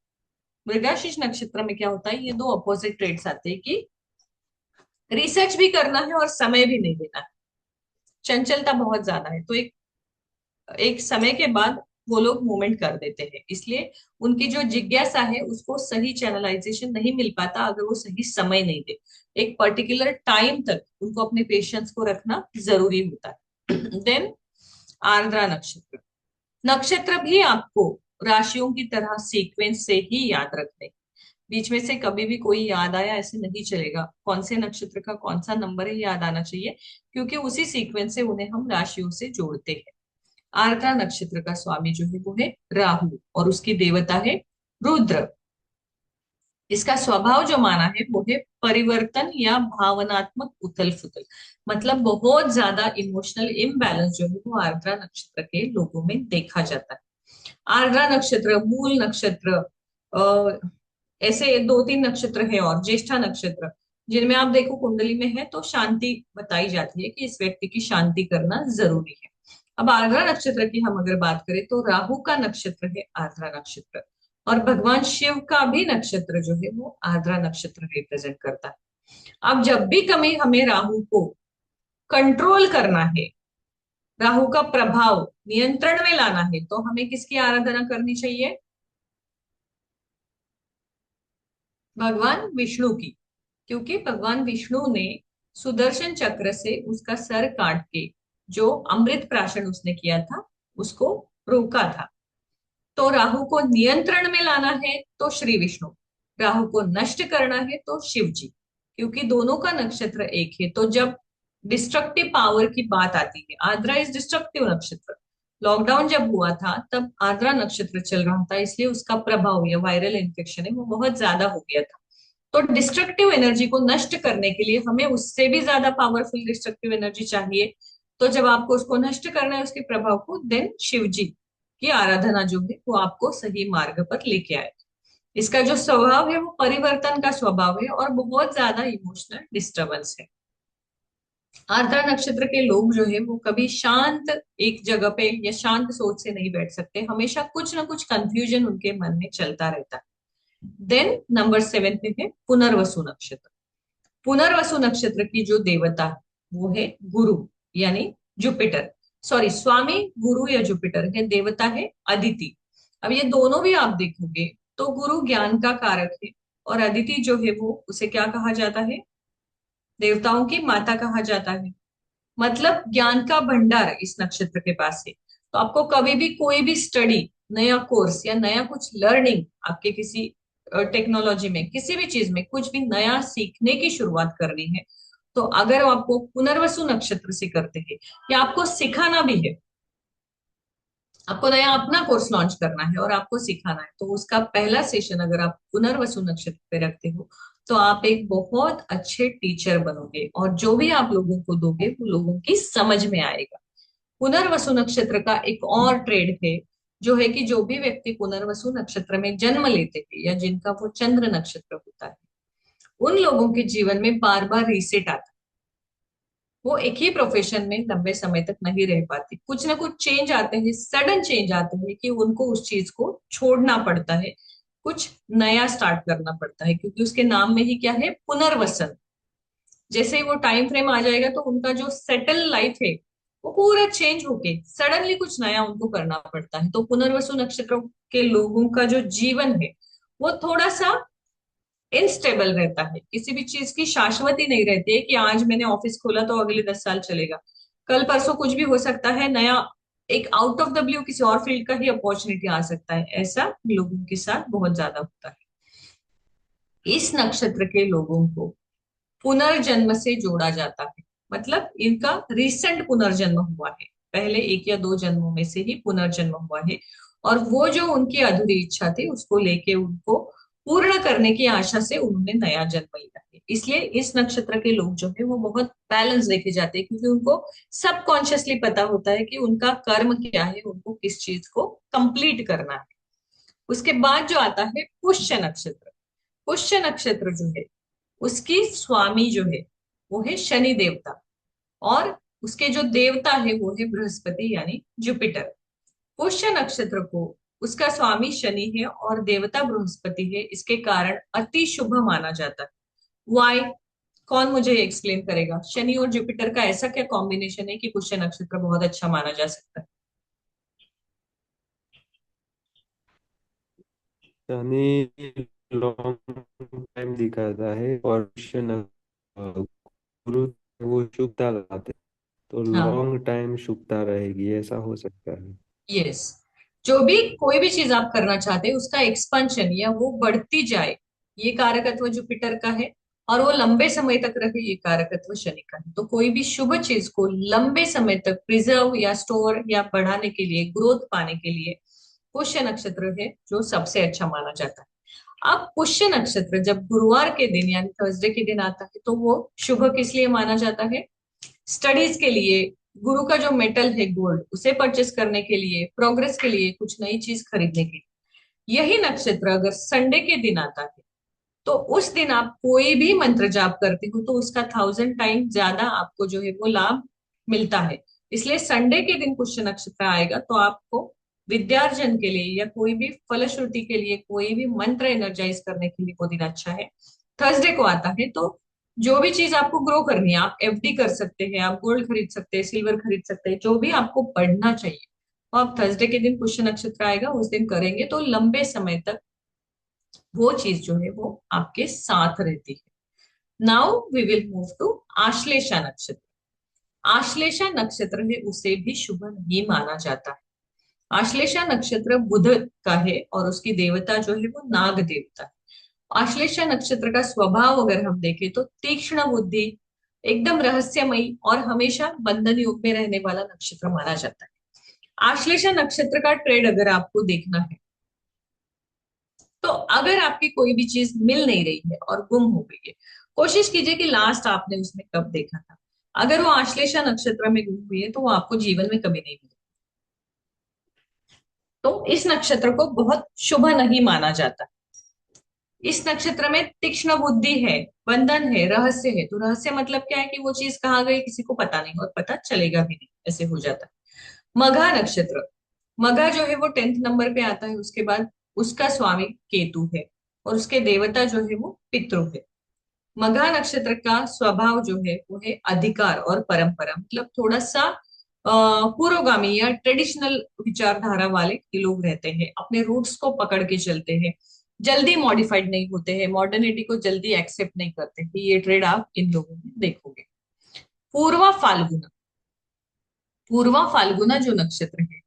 मृगशीर्ष नक्षत्र में क्या होता है, ये दो अपोजिट ट्रेड्स आते हैं कि रिसर्च भी करना है और समय भी नहीं देना है। चंचलता बहुत ज्यादा है, तो एक एक समय के बाद वो लोग मूवमेंट कर देते हैं। इसलिए उनकी जो जिज्ञासा है उसको सही चैनलाइजेशन नहीं मिल पाता अगर वो सही समय नहीं दे। एक पर्टिकुलर टाइम तक उनको अपने पेशेंस को रखना जरूरी होता है। देन आर्द्रा नक्षत्र। नक्षत्र भी आपको राशियों की तरह सीक्वेंस से ही याद रखने, बीच में से कभी भी कोई याद आया ऐसे नहीं चलेगा। कौन से नक्षत्र का कौन सा नंबर है याद आना चाहिए, क्योंकि उसी सीक्वेंस से उन्हें हम राशियों से जोड़ते हैं। आर्द्रा नक्षत्र का स्वामी जो है वो है राहु और उसकी देवता है रुद्र। इसका स्वभाव जो माना है वो है परिवर्तन या भावनात्मक उथल पुथल। मतलब बहुत ज्यादा इमोशनल इम्बैलेंस जो है वो आर्द्रा नक्षत्र के लोगों में देखा जाता है। आर्द्रा नक्षत्र, मूल नक्षत्र, ऐसे दो तीन नक्षत्र है और ज्येष्ठा नक्षत्र, जिनमें आप देखो कुंडली में है तो शांति बताई जाती है कि इस व्यक्ति की शांति करना जरूरी है। अब आर्द्रा नक्षत्र की हम अगर बात करें तो राहु का नक्षत्र है आर्द्रा नक्षत्र, और भगवान शिव का भी नक्षत्र जो है वो आर्द्रा नक्षत्र रिप्रेजेंट करता है। अब जब भी कभी हमें राहु को कंट्रोल करना है, राहु का प्रभाव नियंत्रण में लाना है, तो हमें किसकी आराधना करनी चाहिए? भगवान विष्णु की। क्योंकि भगवान विष्णु ने सुदर्शन चक्र से उसका सर काट के जो अमृत प्राशन उसने किया था उसको रोका था। तो राहु को नियंत्रण में लाना है तो श्री विष्णु, राहु को नष्ट करना है तो शिव जी। क्योंकि दोनों का नक्षत्र एक है, तो जब डिस्ट्रक्टिव पावर की बात आती है, आर्द्रा इज डिस्ट्रक्टिव नक्षत्र। लॉकडाउन जब हुआ था तब आर्द्रा नक्षत्र चल रहा था, इसलिए उसका प्रभाव या वायरल इन्फेक्शन है वो बहुत ज्यादा हो गया था। तो डिस्ट्रक्टिव एनर्जी को नष्ट करने के लिए हमें उससे भी ज्यादा पावरफुल डिस्ट्रक्टिव एनर्जी चाहिए। तो जब आपको उसको नष्ट करना है, उसके प्रभाव को, देन शिव जी की आराधना जो है वो आपको सही मार्ग पर लेके आए। इसका जो स्वभाव है वो परिवर्तन का स्वभाव है और बहुत ज्यादा इमोशनल डिस्टर्बेंस है। आर्द्रा नक्षत्र के लोग जो है वो कभी शांत एक जगह पे या शांत सोच से नहीं बैठ सकते, हमेशा कुछ ना कुछ कंफ्यूजन उनके मन में चलता रहता है। देन नंबर 7 पे है पुनर्वसु नक्षत्र। पुनर्वसु नक्षत्र की जो देवता है वो है गुरु, यानी जुपिटर। सॉरी, स्वामी गुरु या जुपिटर है, देवता है अदिति। अब ये दोनों भी आप देखोगे तो गुरु ज्ञान का कारक है और अदिति जो है वो उसे क्या कहा जाता है? देवताओं की माता कहा जाता है। मतलब ज्ञान का भंडार इस नक्षत्र के पास है। तो आपको कभी भी कोई भी स्टडी, नया कोर्स या नया कुछ लर्निंग, आपके किसी टेक्नोलॉजी में, किसी भी चीज में कुछ भी नया सीखने की शुरुआत करनी है, तो अगर आपको पुनर्वसु नक्षत्र से करते हैं या आपको सिखाना भी है, आपको नया अपना कोर्स लॉन्च करना है और आपको सिखाना है, तो उसका पहला सेशन अगर आप पुनर्वसु नक्षत्र पे रखते हो तो आप एक बहुत अच्छे टीचर बनोगे और जो भी आप लोगों को दोगे वो लोगों की समझ में आएगा। पुनर्वसु नक्षत्र का एक और ट्रेड है जो है कि जो भी व्यक्ति पुनर्वसु नक्षत्र में जन्म लेते हैं या जिनका वो चंद्र नक्षत्र होता है, उन लोगों के जीवन में बार बार रीसेट आता है। वो एक ही प्रोफेशन में लंबे समय तक नहीं रह पाते, कुछ ना कुछ चेंज आते हैं, सडन चेंज आते हैं कि उनको उस चीज को छोड़ना पड़ता है, कुछ नया स्टार्ट करना पड़ता है, क्योंकि उसके नाम में ही क्या है? पुनर्वसन। जैसे ही वो टाइम फ्रेम आ जाएगा तो उनका जो सेटल लाइफ है वो पूरा चेंज होके सडनली कुछ नया उनको करना पड़ता है। तो पुनर्वसु नक्षत्र के लोगों का जो जीवन है वो थोड़ा सा इनस्टेबल रहता है, किसी भी चीज की शाश्वती नहीं रहती है कि आज मैंने ऑफिस खोला तो अगले 10 साल चलेगा। कल परसों कुछ भी हो सकता है, नया एक आउट ऑफ द ब्लू किसी और फील्ड का ही अपॉर्चुनिटी आ सकता है, ऐसा लोगों के साथ बहुत ज्यादा होता है। इस नक्षत्र के लोगों को पुनर्जन्म से जोड़ा जाता है, मतलब इनका रिसेंट पुनर्जन्म हुआ है, पहले एक या दो जन्मों में से ही पुनर्जन्म हुआ है, और वो जो उनकी अधूरी इच्छा थी उसको लेके उनको पूर्ण करने की आशा से उन्होंने नया जन्म लिया है। इसलिए इस नक्षत्र के लोग जो है वो बहुत बैलेंस देखे जाते हैं, क्योंकि उनको सबकॉन्शियसली पता होता है कि उनका कर्म क्या है, उनको किस चीज को कंप्लीट करना है। उसके बाद जो आता है पुष्य नक्षत्र। पुष्य नक्षत्र जो है उसकी स्वामी जो है वो है शनि देवता, और उसके जो देवता है वो है बृहस्पति यानी जुपिटर। पुष्य नक्षत्र को उसका स्वामी शनि है और देवता बृहस्पति है, इसके कारण अति शुभ माना जाता है। वाई? कौन मुझे एक्सप्लेन करेगा, शनि और जुपिटर का ऐसा क्या कॉम्बिनेशन है कि पुष्य नक्षत्र बहुत अच्छा माना जा सकता है? यानी लॉन्ग टाइम दिखाता है, और गुरु वो शुभता लाते, तो हाँ, लॉन्ग टाइम शुभता रहेगी, ऐसा हो सकता है। यस। जो भी कोई भी चीज आप करना चाहते हैं उसका एक्सपेंशन या वो बढ़ती जाए, ये कारकत्व जुपिटर का है, और वो लंबे समय तक रहे, ये कारकत्व शनि का है। तो कोई भी शुभ चीज को लंबे समय तक प्रिजर्व या स्टोर या बढ़ाने के लिए, ग्रोथ पाने के लिए पुष्य नक्षत्र है जो सबसे अच्छा माना जाता है। अब पुष्य नक्षत्र जब गुरुवार के दिन यानी थर्सडे के दिन आता है तो वो शुभ किस लिए माना जाता है? स्टडीज के लिए, गुरु का जो मेटल है गोल्ड उसे परचेस करने के लिए, प्रोग्रेस के लिए, कुछ नई चीज खरीदने के लिए। यही नक्षत्र अगर संडे के दिन आता है तो उस दिन आप कोई भी मंत्र जाप करते हो तो उसका 1000 टाइम ज्यादा आपको जो है वो लाभ मिलता है। इसलिए संडे के दिन पुष्य नक्षत्र आएगा तो आपको विद्यार्जन के लिए या कोई भी फलश्रुति के लिए, कोई भी मंत्र एनर्जाइज करने के लिए वो दिन अच्छा है। थर्सडे को आता है तो जो भी चीज आपको ग्रो करनी है, आप एफडी कर सकते हैं, आप गोल्ड खरीद सकते हैं, सिल्वर खरीद सकते हैं, जो भी आपको बढ़ना चाहिए वो आप थर्सडे के दिन पुष्य नक्षत्र आएगा उस दिन करेंगे तो लंबे समय तक वो चीज जो है वो आपके साथ रहती है। Now we will move to Ashlesha nakshatra. Ashlesha नक्षत्र है उसे भी शुभ नहीं माना जाता है। आश्लेषा नक्षत्र बुध का है और उसकी देवता जो है वो नाग देवता है। आश्लेषा नक्षत्र का स्वभाव अगर हम देखें तो तीक्ष्ण बुद्धि, एकदम रहस्यमयी और हमेशा बंधन योग में रहने वाला नक्षत्र माना जाता है। आश्लेषा नक्षत्र का ट्रेड अगर आपको देखना है तो अगर आपकी कोई भी चीज मिल नहीं रही है और गुम हो गई है, कोशिश कीजिए कि लास्ट आपने उसमें कब देखा था। अगर वो आश्लेषा नक्षत्र में गुम हुई है तो वो आपको जीवन में कभी नहीं मिलेगी। तो इस नक्षत्र को बहुत शुभ नहीं माना जाता। इस नक्षत्र में तीक्ष्ण बुद्धि है, बंधन है, रहस्य है। तो रहस्य मतलब क्या है कि वो चीज कहाँ गई किसी को पता नहीं और पता चलेगा भी नहीं, ऐसे हो जाता है। मघा नक्षत्र। मघा जो है वो 10th नंबर पे आता है, उसके बाद उसका स्वामी केतु है और उसके देवता जो है वो पितृ है। मघा नक्षत्र का स्वभाव जो है वो है अधिकार और परंपरा, मतलब थोड़ा सा पुरोगामी या ट्रेडिशनल विचारधारा वाले ये लोग रहते हैं, अपने रूट्स को पकड़ के चलते हैं, जल्दी मॉडिफाइड नहीं होते हैं, मॉडर्निटी को जल्दी एक्सेप्ट नहीं करते हैं। ये ट्रेड आप इन लोगों में देखोगे। पूर्वा फाल्गुना। पूर्वा फाल्गुना जो नक्षत्र है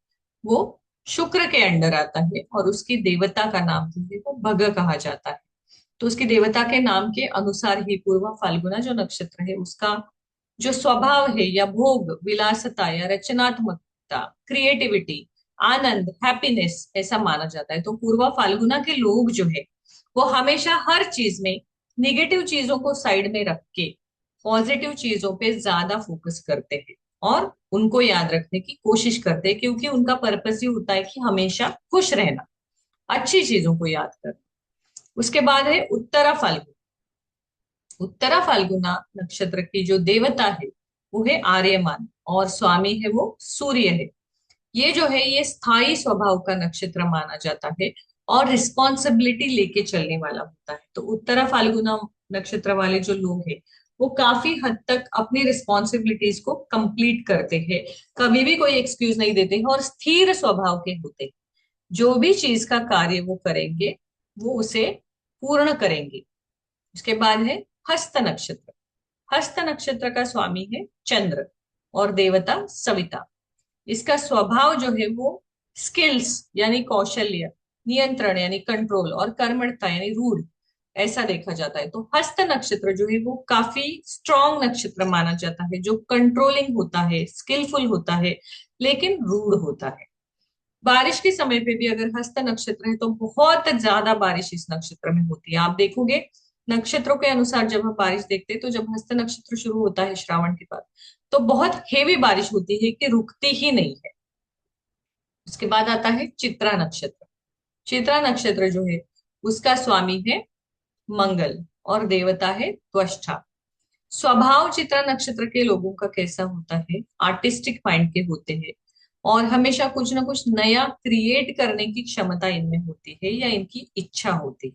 वो शुक्र के अंडर आता है और उसकी देवता का नाम जो है वो भग कहा जाता है। तो उसकी देवता के नाम के अनुसार ही पूर्वा फाल्गुना जो नक्षत्र है उसका जो स्वभाव है या भोग विलासता या रचनात्मकता, क्रिएटिविटी, आनंद, हैप्पीनेस ऐसा माना जाता है। तो पूर्वा फाल्गुना के लोग जो है वो हमेशा हर चीज में निगेटिव चीजों को साइड में रख के पॉजिटिव चीजों पे ज्यादा फोकस करते हैं और उनको याद रखने की कोशिश करते हैं, क्योंकि उनका पर्पस ही होता है कि हमेशा खुश रहना, अच्छी चीजों को याद करना। उसके बाद है उत्तरा फाल्गुन। उत्तरा फाल्गुना नक्षत्र की जो देवता है वो है आर्यमान और स्वामी है वो सूर्य है। ये जो है ये स्थायी स्वभाव का नक्षत्र माना जाता है और रिस्पॉन्सिबिलिटी लेके चलने वाला होता है। तो उत्तरा फाल्गुना नक्षत्र वाले जो लोग हैं वो काफी हद तक अपनी रिस्पॉन्सिबिलिटीज को कंप्लीट करते हैं, कभी भी कोई एक्सक्यूज नहीं देते हैं और स्थिर स्वभाव के होते हैं। जो भी चीज का कार्य वो करेंगे वो उसे पूर्ण करेंगे। उसके बाद है हस्त नक्षत्र। हस्त नक्षत्र का स्वामी है चंद्र और देवता सविता। इसका स्वभाव जो है वो स्किल्स यानी कौशल्य, नियंत्रण यानी कंट्रोल, और कर्मठता यानी रूढ़, ऐसा देखा जाता है। तो हस्त नक्षत्र जो है वो काफी स्ट्रॉन्ग नक्षत्र माना जाता है, जो कंट्रोलिंग होता है, स्किलफुल होता है, लेकिन रूढ़ होता है। बारिश के समय पे भी अगर हस्त नक्षत्र है तो बहुत ज्यादा बारिश इस नक्षत्र में होती है। आप देखोगे नक्षत्रों के अनुसार जब हम बारिश देखते हैं, तो जब हस्त नक्षत्र शुरू होता है श्रावण के बाद, तो बहुत हेवी बारिश होती है कि रुकती ही नहीं है। उसके बाद आता है चित्रा नक्षत्र। चित्रा नक्षत्र जो है उसका स्वामी है मंगल और देवता है त्वष्टा। स्वभाव चित्रा नक्षत्र के लोगों का कैसा होता है? आर्टिस्टिक माइंड के होते हैं, और हमेशा कुछ ना कुछ नया क्रिएट करने की क्षमता इनमें होती है या इनकी इच्छा होती है।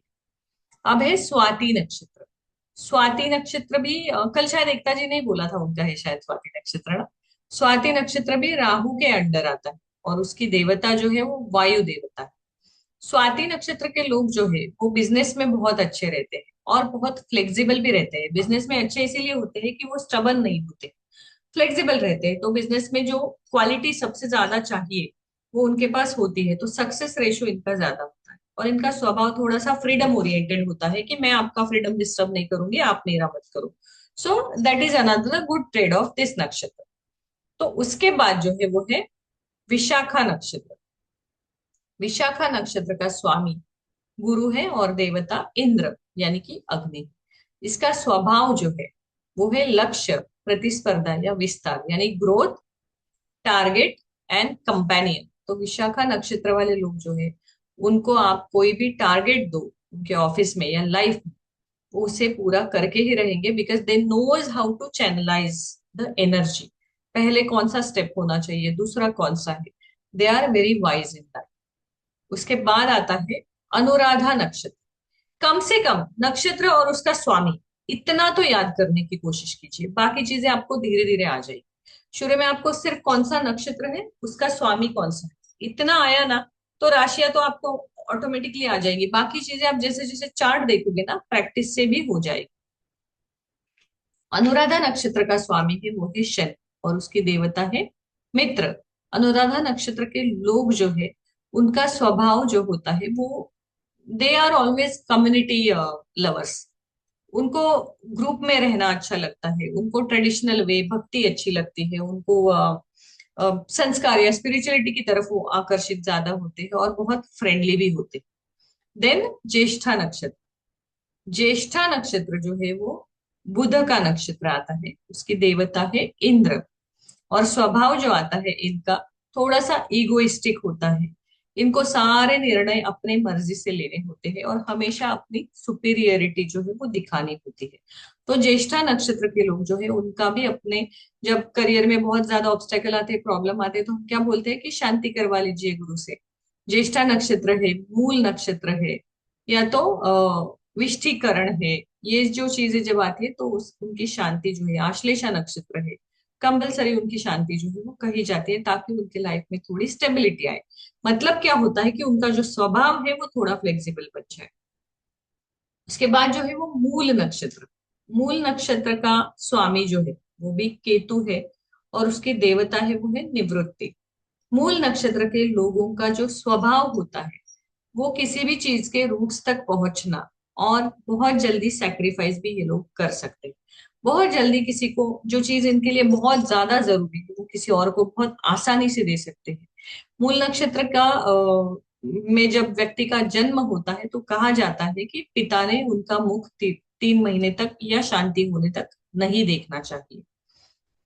अब है स्वाति नक्षत्र। स्वाति नक्षत्र भी कल शायद एकता जी ने ही बोला था उनका है शायद स्वाति नक्षत्र ना। स्वाति नक्षत्र भी राहु के अंडर आता है, और उसकी देवता जो है वो वायु देवता है। स्वाति नक्षत्र के लोग जो है वो बिजनेस में बहुत अच्छे रहते हैं और बहुत फ्लेक्सिबल भी रहते हैं। बिजनेस में अच्छे इसीलिए होते हैं कि वो स्टबन नहीं होते, फ्लेक्सिबल रहते हैं। तो बिजनेस में जो क्वालिटी सबसे ज्यादा चाहिए वो उनके पास होती है, तो सक्सेस रेशो इनका ज्यादा होता है। और इनका स्वभाव थोड़ा सा फ्रीडम ओरिएंटेड होता है कि मैं आपका फ्रीडम डिस्टर्ब नहीं करूंगी, आप मेरा मत करो। So that is another good trade off this नक्षत्र। तो उसके बाद जो है वो है विशाखा नक्षत्र। विशाखा नक्षत्र का स्वामी गुरु है और देवता इंद्र यानी कि अग्नि। इसका स्वभाव जो है वो है लक्ष्य, प्रतिस्पर्धा या विस्तार यानी ग्रोथ, टारगेट एंड कंपेनियन। तो विशाखा नक्षत्र वाले लोग जो है उनको आप कोई भी टारगेट दो उनके ऑफिस में या लाइफ में, वो उसे पूरा करके ही रहेंगे, because they knows how to channelise the energy. पहले कौन सा स्टेप होना चाहिए, दूसरा कौन सा है, they are very wise in that. उसके बाद आता है अनुराधा नक्षत्र। कम से कम नक्षत्र और उसका स्वामी इतना तो याद करने की कोशिश कीजिए, बाकी चीजें आपको धीरे धीरे आ जाएगी। शुरू में आपको सिर्फ कौन सा नक्षत्र है, उसका स्वामी कौन सा है, इतना आया ना, तो राशियां तो आपको ऑटोमेटिकली आ जाएंगी। बाकी चीजें आप जैसे जैसे चार्ट देखोगे ना, प्रैक्टिस से भी हो जाएगी। अनुराधा नक्षत्र का स्वामी है वो है शनि, और उसकी देवता है मित्र। अनुराधा नक्षत्र के लोग जो है उनका स्वभाव जो होता है वो they are always community lovers. उनको ग्रुप में रहना अच्छा लगता है, उनको ट्रेडिशनल वे भक्ति अच्छी लगती है, उनको संस्कार या स्पिरिचुअलिटी की तरफ वो आकर्षित ज्यादा होते हैं और बहुत फ्रेंडली भी होते हैं। देन ज्येष्ठा नक्षत्र। ज्येष्ठा नक्षत्र जो है वो बुध का नक्षत्र आता है, उसकी देवता है इंद्र, और स्वभाव जो आता है इनका थोड़ा सा ईगोइस्टिक होता है। इनको सारे निर्णय अपने मर्जी से लेने होते हैं और हमेशा अपनी सुपीरियरिटी जो है वो दिखानी होती है। तो ज्येष्ठा नक्षत्र के लोग जो है उनका भी अपने, जब करियर में बहुत ज्यादा ऑब्स्टेकल आते हैं, प्रॉब्लम आते हैं, तो हम क्या बोलते हैं कि शांति करवा लीजिए गुरु से। ज्येष्ठा नक्षत्र है, मूल नक्षत्र है, या तो विष्ठीकरण है, ये जो चीजें जब आती है तो उनकी शांति जो है, आश्लेषा नक्षत्र है, कंपल्सरी उनकी शांति जो है वो कही जाती है, ताकि उनके लाइफ में थोड़ी स्टेबिलिटी आए। मतलब क्या होता है कि उनका जो स्वभाव है वो थोड़ा फ्लेक्सिबल बन जाए। उसके बाद जो है वो मूल नक्षत्र। मूल नक्षत्र का स्वामी जो है वो भी केतु है, और उसकी देवता है वो है निवृत्ति। मूल नक्षत्र के लोगों का जो स्वभाव होता है वो किसी भी चीज के रूट्स तक पहुंचना, और बहुत जल्दी सैक्रिफाइस भी ये लोग कर सकते हैं। बहुत जल्दी किसी को जो चीज इनके लिए बहुत ज्यादा जरूरी है वो किसी और को बहुत आसानी से दे सकते हैं। मूल नक्षत्र का में जब व्यक्ति का जन्म होता है तो कहा जाता है कि पिता ने उनका मुख 3 महीने तक या शांति होने तक नहीं देखना चाहिए।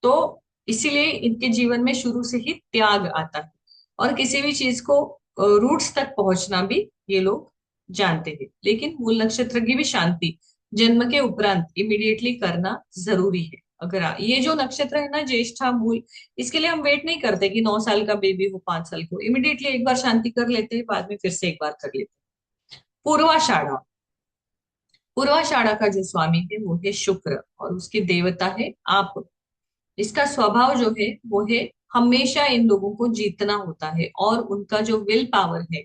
तो इसीलिए इनके जीवन में शुरू से ही त्याग आता है, और किसी भी चीज को रूट्स तक पहुंचना भी ये लोग जानते हैं। लेकिन मूल नक्षत्र की भी शांति जन्म के उपरांत इमिडिएटली करना जरूरी है। अगर ये जो नक्षत्र है ना, ज्येष्ठा मूल, इसके लिए हम वेट नहीं करते कि 9 साल का बेबी हो, 5 साल को, इमिडिएटली एक बार शांति कर लेते हैं, बाद में फिर से एक बार कर लेते हैं। पूर्वाषाढ़ा। पूर्वाषाढ़ा का जो स्वामी है वो है शुक्र, और उसकी देवता है आप। इसका स्वभाव जो है वो है हमेशा इन लोगों को जीतना होता है, और उनका जो विल पावर है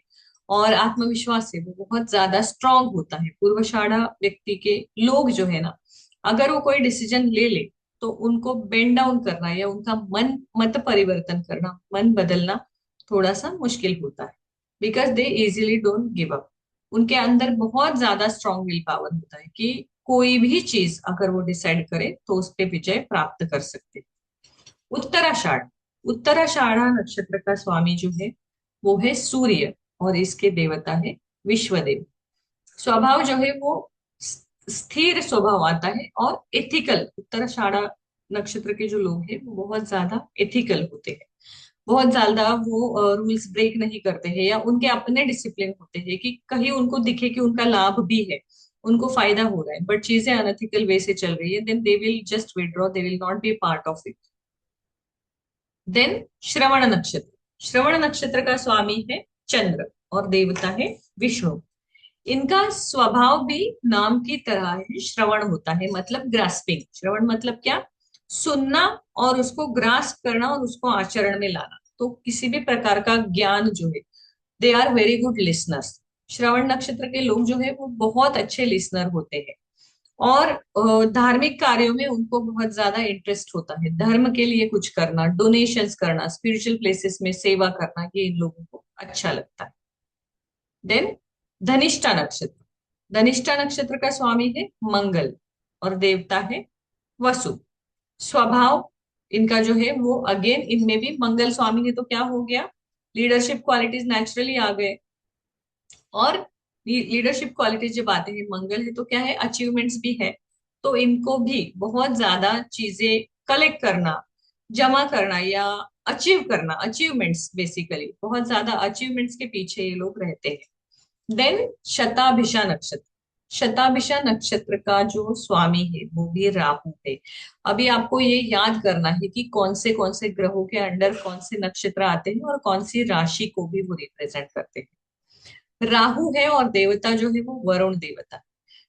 और आत्मविश्वास है वो बहुत ज्यादा स्ट्रांग होता है। पूर्वाषाढ़ा व्यक्ति के लोग जो है ना, अगर वो कोई डिसीजन ले ले तो उनको बेंड डाउन करना या उनका मत परिवर्तन करना, मन बदलना थोड़ा सा मुश्किल होता है, because they easily don't give up. उनके अंदर बहुत ज्यादा स्ट्रॉन्ग विल पावर होता है कि कोई भी चीज अगर वो डिसाइड करे तो उस पे विजय प्राप्त कर सकते हैं। उत्तराषाढ़, उत्तराषाढ़ा नक्षत्र का स्वामी जो है वो है सूर्य, और इसके देवता है विश्वदेव। स्वभाव जो है वो स्थिर स्वभाव आता है और एथिकल। उत्तराषाढ़ा नक्षत्र के जो लोग हैं वो बहुत ज्यादा एथिकल होते हैं, बहुत ज्यादा वो रूल्स ब्रेक नहीं करते हैं, या उनके अपने डिसिप्लिन होते हैं कि कहीं उनको दिखे कि उनका लाभ भी है, उनको फायदा हो रहा है, बट चीजें अनएथिकल वे से चल रही है, then they will just withdraw, they will not be part of it. Then श्रवण नक्षत्र, श्रवण नक्षत्र का स्वामी है चंद्र और देवता है विष्णु। इनका स्वभाव भी नाम की तरह है, श्रवण होता है मतलब ग्रास्पिंग। श्रवण मतलब क्या? सुनना और उसको ग्रास्प करना और उसको आचरण में लाना। तो किसी भी प्रकार का ज्ञान जो है, they are very good listeners. श्रवण नक्षत्र के लोग जो है वो बहुत अच्छे लिसनर होते हैं, और धार्मिक कार्यों में उनको बहुत ज्यादा इंटरेस्ट होता है। धर्म के लिए कुछ करना, डोनेशंस करना, स्पिरिचुअल प्लेसेस में सेवा करना, ये इन लोगों को अच्छा लगता है। देन धनिष्ठा नक्षत्र, धनिष्ठा नक्षत्र का स्वामी है मंगल और देवता है वसु। स्वभाव इनका जो है वो अगेन, इनमें भी मंगल स्वामी है तो क्या हो गया, लीडरशिप क्वालिटीज नेचुरली आ गए। और लीडरशिप क्वालिटीज जब आते हैं, मंगल है तो क्या है, अचीवमेंट्स भी है। तो इनको भी बहुत ज्यादा चीजें कलेक्ट करना, जमा करना या अचीव करना, अचीवमेंट्स बेसिकली, बहुत ज्यादा अचीवमेंट्स के पीछे ये लोग रहते हैं। देन शताभिषा नक्षत्र, शताभिषा नक्षत्र का जो स्वामी है वो भी राहु है। अभी आपको ये याद करना है कि कौन से ग्रहों के अंडर कौन से नक्षत्र आते हैं और कौन सी राशि को भी वो रिप्रेजेंट करते हैं। राहु है और देवता जो है वो वरुण देवता।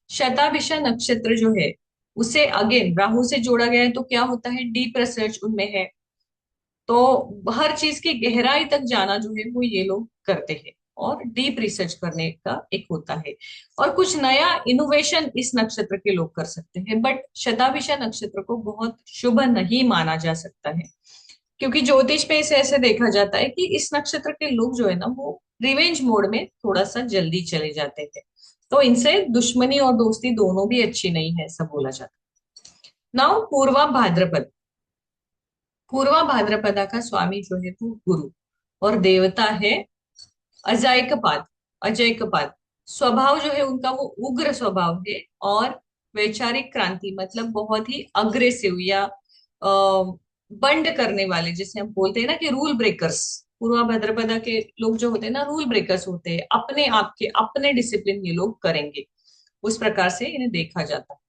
शताभिषा नक्षत्र जो है उसे अगेन राहु से जोड़ा गया है, तो क्या होता है, डीप रिसर्च उनमें है। तो हर चीज की गहराई तक जाना जो है वो ये लोग करते हैं, और डीप रिसर्च करने का एक होता है, और कुछ नया इनोवेशन इस नक्षत्र के लोग कर सकते हैं। बट शताभिषा नक्षत्र को बहुत शुभ नहीं माना जा सकता है, क्योंकि ज्योतिष में इसे ऐसे देखा जाता है कि इस नक्षत्र के लोग जो है ना वो रिवेंज मोड में थोड़ा सा जल्दी चले जाते हैं। तो इनसे दुश्मनी और दोस्ती दोनों भी अच्छी नहीं है, ऐसा बोला जाता है। नाउ पूर्वा भाद्रपद, पूर्वा भाद्रपदा का स्वामी जो है वो गुरु और देवता है अजायकपाद, अजयकपाद। स्वभाव जो है उनका वो उग्र स्वभाव है, और वैचारिक क्रांति मतलब बहुत ही अग्रेसिव या बंड करने वाले, जैसे हम बोलते हैं ना कि रूल ब्रेकर्स। पूर्वा भाद्रपदा के लोग जो होते हैं ना, रूल ब्रेकर्स होते हैं, अपने आप के अपने डिसिप्लिन ये लोग करेंगे, उस प्रकार से इन्हें देखा जाता है।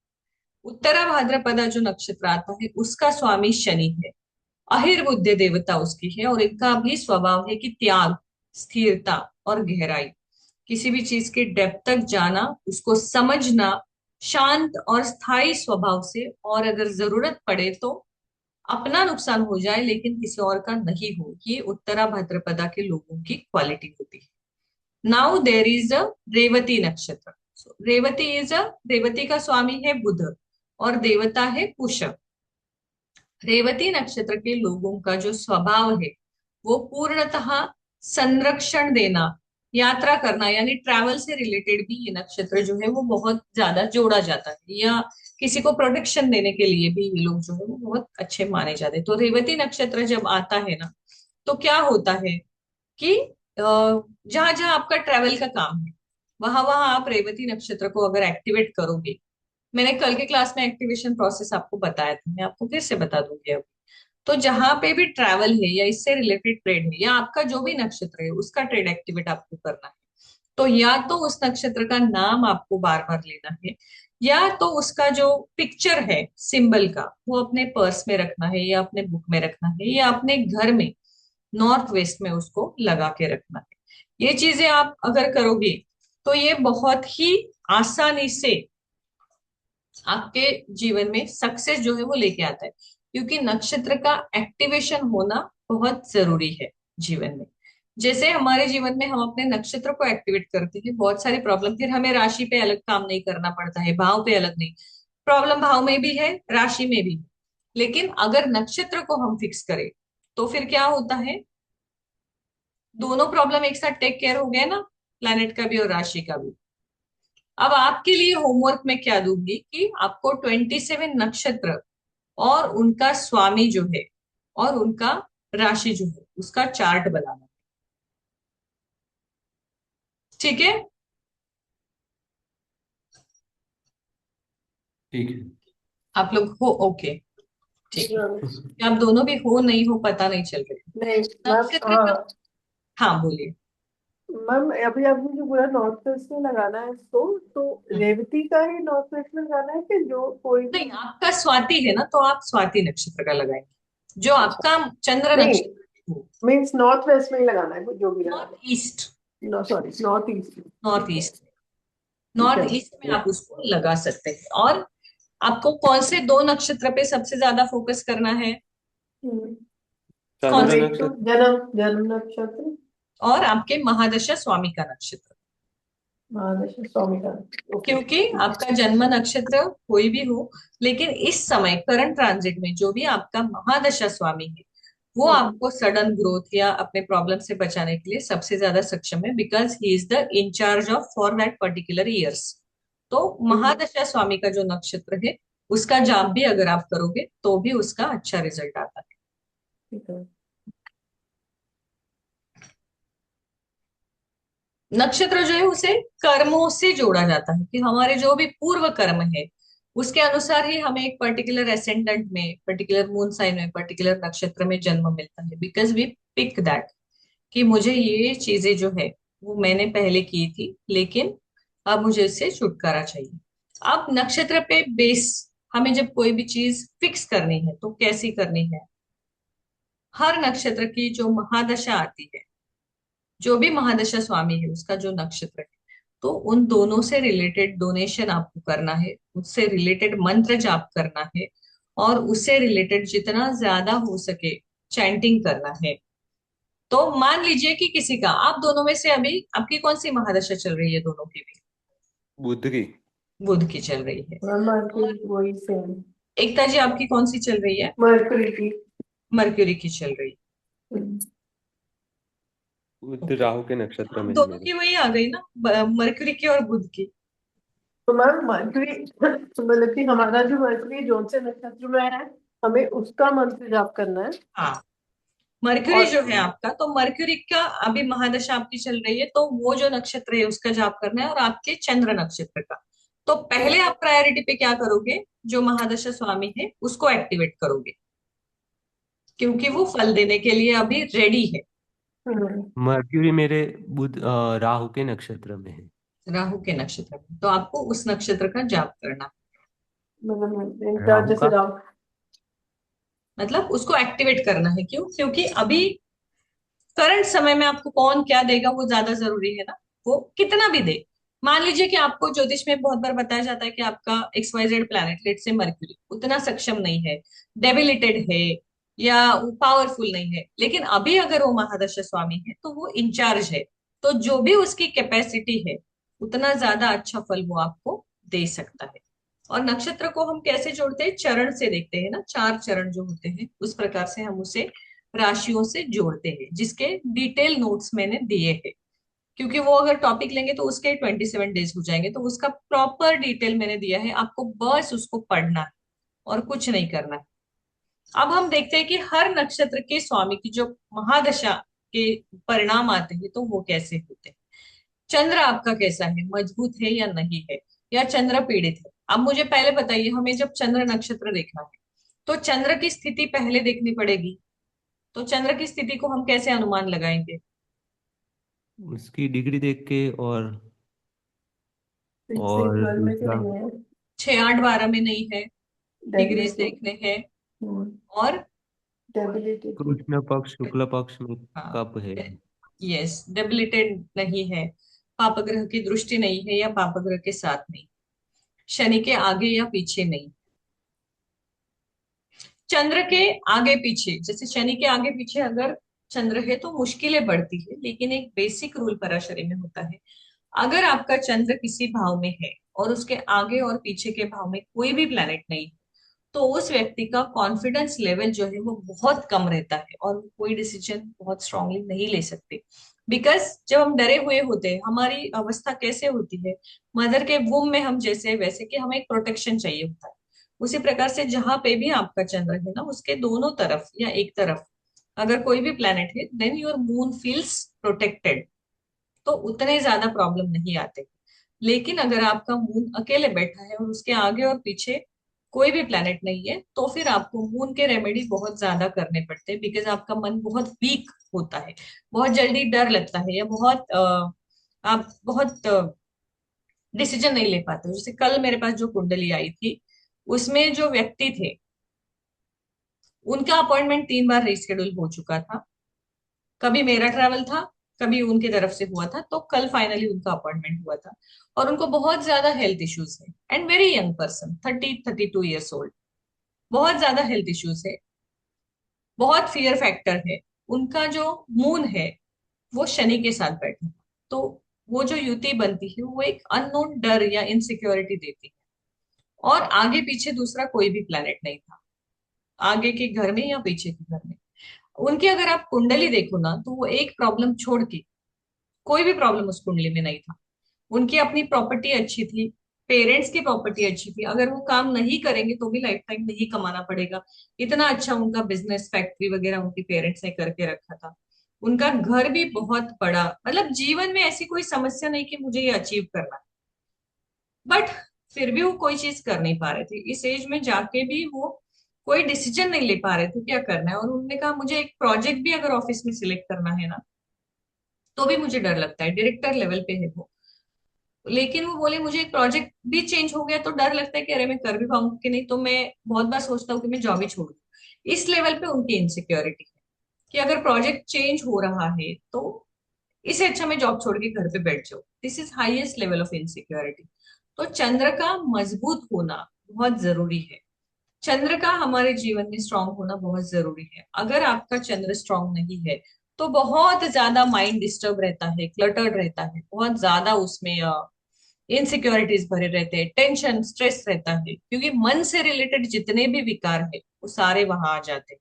उत्तरा भाद्रपदा जो नक्षत्र आता है उसका स्वामी शनि है, अहिर्बुद्ध देवता उसकी है, और इनका भी स्वभाव है कि त्याग, स्थिरता और गहराई, किसी भी चीज के डेप्थ तक जाना, उसको समझना, शांत और स्थायी स्वभाव से, और अगर जरूरत पड़े तो अपना नुकसान हो जाए लेकिन किसी और का नहीं हो, ये उत्तरा भाद्रपदा के लोगों की क्वालिटी होती है। Now there is a Revati nakshatra. Revati is a, Revati का स्वामी है बुध और देवता है पुष्य। रेवती नक्षत्र के लोगों का जो स्वभाव है वो पूर्णतः संरक्षण देना, यात्रा करना, यानी ट्रैवल से रिलेटेड भी ये नक्षत्र जो है वो बहुत ज्यादा जोड़ा जाता है, या किसी को प्रोटेक्शन देने के लिए भी ये लोग जो है वो बहुत अच्छे माने जाते हैं। तो रेवती नक्षत्र जब आता है ना, तो क्या होता है कि जहां जहां आपका ट्रैवल का काम है, वहां वहां आप रेवती नक्षत्र को अगर एक्टिवेट करोगे, मैंने कल के क्लास में एक्टिवेशन प्रोसेस आपको बताया था, मैं आपको फिर से बता दूंगी अब। तो जहां पे भी ट्रैवल है या इससे रिलेटेड ट्रेड है, या आपका जो भी नक्षत्र है उसका ट्रेड एक्टिवेट आपको करना है, तो या तो उस नक्षत्र का नाम आपको बार बार लेना है, या तो उसका जो पिक्चर है सिंबल का वो अपने पर्स में रखना है, या अपने बुक में रखना है, या अपने घर में नॉर्थ वेस्ट में उसको लगा के रखना है। ये चीजें आप अगर करोगे तो ये बहुत ही आसानी से आपके जीवन में सक्सेस जो है वो लेके आता है, क्योंकि नक्षत्र का एक्टिवेशन होना बहुत जरूरी है जीवन में। जैसे हमारे जीवन में हम अपने नक्षत्र को एक्टिवेट करते हैं, बहुत सारी प्रॉब्लम, फिर हमें राशि पे अलग काम नहीं करना पड़ता है, भाव पे अलग नहीं। प्रॉब्लम भाव में भी है, राशि में भी है, लेकिन अगर नक्षत्र को हम फिक्स करें तो फिर क्या होता है, दोनों प्रॉब्लम एक साथ टेक केयर हो गया ना, प्लैनेट का भी और राशि का भी। अब आपके लिए होमवर्क में क्या दूंगी कि आपको 27 नक्षत्र और उनका स्वामी जो है और उनका राशि जो है उसका चार्ट बनाना है। ठीक है। ठीक है। आप लोग हो ओके। ठीक है। हाँ, कि आप दोनों भी हो नहीं हो पता नहीं चल रही नहीं मैम, नक्षत्र का। हाँ हाँ बोलिए। मैम, अभी आपने जो पूरा नॉर्थ वेस्ट में लगाना है इसको, तो हम्म। रेवती का ही नॉर्थ वेस्ट में लगाना है कि जो कोई भी? नहीं, आपका स्वाति है ना, तो आप स्वाति नक्षत्र का लगाएंगे जो अच्छा, आपका चंद्र नहीं नक्षत्र हो। मीन्स नॉर्थ वेस्ट में ही लगाना है जो भी लगाना नॉर्थ ईस्ट। है। No sorry, north east. North ठीक है, ईस्ट। ठीक है। नॉर्थ ईस्ट में आप उसको लगा सकते हैं। और आपको कौन से दो नक्षत्र पे सबसे ज्यादा फोकस करना है? हम्म, कौन चंद्र से? एक तो नक्षत्र। जन्म नक्षत्र, और आपके महादशा स्वामी का नक्षत्र। महादशा स्वामी का। ओके, क्योंकि ठीक है। आपका जन्म नक्षत्र कोई भी हो, लेकिन इस समय करंट ट्रांजिट में जो भी आपका महादशा स्वामी है वो हम्म, आपको सडन ग्रोथ या अपने प्रॉब्लम से बचाने के लिए सबसे ज्यादा सक्षम है, because he is the in-charge of for that particular years. तो हम्म, महादशा स्वामी का जो नक्षत्र है उसका जाप भी अगर आप करोगे तो भी उसका अच्छा रिजल्ट आता है। ठीक है। नक्षत्र जो है उसे कर्मों से जोड़ा जाता है कि हमारे जो भी पूर्व कर्म है उसके अनुसार ही हमें एक पर्टिकुलर एसेंडेंट में, पर्टिकुलर मून साइन में, पर्टिकुलर नक्षत्र में जन्म मिलता है, बिकॉज वी पिक दैट कि मुझे ये चीजें जो है वो मैंने पहले की थी, लेकिन अब मुझे इससे छुटकारा चाहिए। अब नक्षत्र पे बेस हमें जब कोई भी चीज फिक्स करनी है तो कैसी करनी है? हर नक्षत्र की जो महादशा आती है, जो भी महादशा स्वामी है उसका जो नक्षत्र है, तो उन दोनों से रिलेटेड डोनेशन आपको करना है, उससे रिलेटेड मंत्र जाप करना है, और उससे रिलेटेड जितना ज्यादा हो सके चैंटिंग करना है। तो मान लीजिए कि किसी का, आप दोनों में से अभी आपकी कौन सी महादशा चल रही है? दोनों की भी बुध की। बुध की चल रही है। मैम और मरकरी वही सेम। एकता जी आपकी कौन सी चल रही है? मरकरी की। मर्क्यूरी की चल रही है। हम्म, बुध राहु के नक्षत्र आप में है दोनों मेरे। की वही आ गई ना, मर्क्यूरी की और बुध की। तो मैम मरकरी मतलब कि हमारा जो मरकरी जोन से नक्षत्र में है, हमें उसका मंत्र जाप करना है। हाँ, मर्क्यूरी और जो है आपका, तो मर्क्यूरी का अभी महादशा आपकी चल रही है, तो वो जो नक्षत्र है उसका जाप करना है, और आपके चंद्र नक्षत्र का। तो पहले आप प्रायोरिटी पे क्या करोगे? जो महादशा स्वामी है उसको एक्टिवेट करोगे, क्योंकि वो फल देने के लिए अभी रेडी है। हम्म, मर्क्यूरी मेरे बुध राहु के नक्षत्र में है। राहु के नक्षत्र में, तो आपको उस नक्षत्र का जाप करना, मतलब इनका राहु जैसे का। राम। मतलब उसको एक्टिवेट करना है। क्यों? क्योंकि अभी करंट समय में आपको कौन क्या देगा वो ज्यादा जरूरी है ना, वो कितना भी दे। मान लीजिए कि आपको ज्योतिष में बहुत बार बताया जाता है कि आपका X Y Z planet, let say Mercury, उतना सक्षम नहीं है, डेबिलिटेड है, या वो पावरफुल नहीं है, लेकिन अभी अगर वो महादशा स्वामी है तो वो इंचार्ज है, तो जो भी उसकी कैपेसिटी है उतना ज्यादा अच्छा फल वो आपको दे सकता है। और नक्षत्र को हम कैसे जोड़ते हैं? चरण से देखते हैं ना, चार चरण जो होते हैं उस प्रकार से हम उसे राशियों से जोड़ते हैं, जिसके डिटेल नोट्स मैंने दिए हैं। क्योंकि वो अगर टॉपिक लेंगे तो उसके 27 डेज हो जाएंगे, तो उसका प्रॉपर डिटेल मैंने दिया है, आपको बस उसको पढ़ना है और कुछ नहीं करना है। अब हम देखते हैं कि हर नक्षत्र के स्वामी की जो महादशा के परिणाम आते हैं तो वो कैसे होते हैं। चंद्र आपका कैसा है, मजबूत है या नहीं है, या चंद्र पीड़ित है? अब मुझे पहले बताइए, हमें जब चंद्र नक्षत्र देखना है तो चंद्र की स्थिति पहले देखनी पड़ेगी। तो चंद्र की स्थिति को हम कैसे अनुमान लगाएंगे? उसकी डिग्री देख के, सिक्स और ट्वेल्व में से दूसरा नहीं है। 6, 8, 12 में नहीं है, डिग्रीज डेबिलिटी। देखने हैं। और डेबिलिटी की। कृष्ण पक्ष शुक्ल पक्ष में हाँ, कब है। यस, डेबिलिटेड नहीं है, पाप ग्रह की दृष्टि नहीं है या पाप ग्रह के साथ नहीं, शनि के आगे या पीछे नहीं। चंद्र के आगे पीछे, जैसे शनि के आगे पीछे अगर चंद्र है तो मुश्किलें बढ़ती है, लेकिन एक बेसिक रूल पराशरी में होता है, अगर आपका चंद्र किसी भाव में है और उसके आगे और पीछे के भाव में कोई भी प्लेनेट नहीं है, तो उस व्यक्ति का कॉन्फिडेंस लेवल जो है वो बहुत कम रहता है और वो कोई डिसीजन बहुत स्ट्रांगली नहीं ले सकते। बिकॉज जब हम डरे हुए होते हैं, हमारी अवस्था कैसे होती है, मदर के वूम में हम जैसे वैसे कि हमें एक प्रोटेक्शन चाहिए होता है, उसी प्रकार से जहां पे भी आपका चंद्र है ना, उसके दोनों तरफ या एक तरफ अगर कोई भी प्लेनेट है, then your moon feels protected, तो उतने ज्यादा प्रॉब्लम नहीं आते। लेकिन अगर आपका मून अकेले बैठा है और उसके आगे और पीछे कोई भी प्लेनेट नहीं है, तो फिर आपको मून के रेमेडी बहुत ज्यादा करने पड़ते हैं, बिकॉज आपका मन बहुत वीक होता है, बहुत जल्दी डर लगता है, या बहुत आप बहुत डिसीजन नहीं ले पाते हो। जैसे कल मेरे पास जो कुंडली आई थी, उसमें जो व्यक्ति थे, उनका अपॉइंटमेंट 3 बार रिस्केड्यूल हो चुका था। कभी मेरा ट्रैवल था, कभी उनकी तरफ से हुआ था, तो कल फाइनली उनका अपॉइंटमेंट हुआ था। और उनको बहुत ज्यादा हेल्थ इश्यूज है, and very young person, 32 years old. बहुत ज्यादा हेल्थ इश्यूज है, बहुत फियर फैक्टर है। उनका जो मून है वो शनि के साथ बैठा, तो वो जो युति बनती है वो एक अननोन डर या इनसिक्योरिटी देती है। और आगे पीछे दूसरा कोई भी प्लेनेट नहीं था, आगे के घर में या पीछे के घर में। उनकी अगर आप कुंडली देखो ना, तो वो एक प्रॉब्लम छोड़ के कोई भी प्रॉब्लम उस कुंडली में नहीं था। उनकी अपनी प्रॉपर्टी अच्छी थी, पेरेंट्स की प्रॉपर्टी अच्छी थी, अगर वो काम नहीं करेंगे तो भी लाइफ टाइम नहीं कमाना पड़ेगा। इतना अच्छा उनका बिजनेस, फैक्ट्री वगैरह उनके पेरेंट्स ने करके रखा था। उनका घर भी बहुत बड़ा, मतलब जीवन में ऐसी कोई समस्या नहीं कि मुझे ये अचीव करना है। बट फिर भी वो कोई चीज कर नहीं पा रहे थे, इस एज में जाके भी वो कोई डिसीजन नहीं ले पा रहे थे क्या करना है। और उन्होंने कहा मुझे एक प्रोजेक्ट भी अगर ऑफिस में सिलेक्ट करना है ना, तो भी मुझे डर लगता है। डायरेक्टर लेवल पे है वो, लेकिन वो बोले मुझे एक प्रोजेक्ट भी चेंज हो गया तो डर लगता है कि अरे मैं कर भी पाऊंगी कि नहीं, तो मैं बहुत बार सोचता हूँ कि मैं जॉब ही छोड़ दूं। इस लेवल पे उनकी इनसिक्योरिटी है कि अगर प्रोजेक्ट चेंज हो रहा है तो इससे अच्छा मैं जॉब छोड़ के घर पे बैठ जाऊं। This is highest level of insecurity. तो चंद्र का मजबूत होना बहुत जरूरी है। चंद्र का हमारे जीवन में स्ट्रांग होना बहुत जरूरी है। अगर आपका चंद्र स्ट्रांग नहीं है तो बहुत ज्यादा माइंड डिस्टर्ब रहता है, क्लटर्ड रहता है, बहुत ज्यादा उसमें इनसिक्योरिटीज भरे रहते हैं, टेंशन स्ट्रेस रहता है, क्योंकि मन से रिलेटेड जितने भी विकार है वो सारे वहां आ जाते हैं।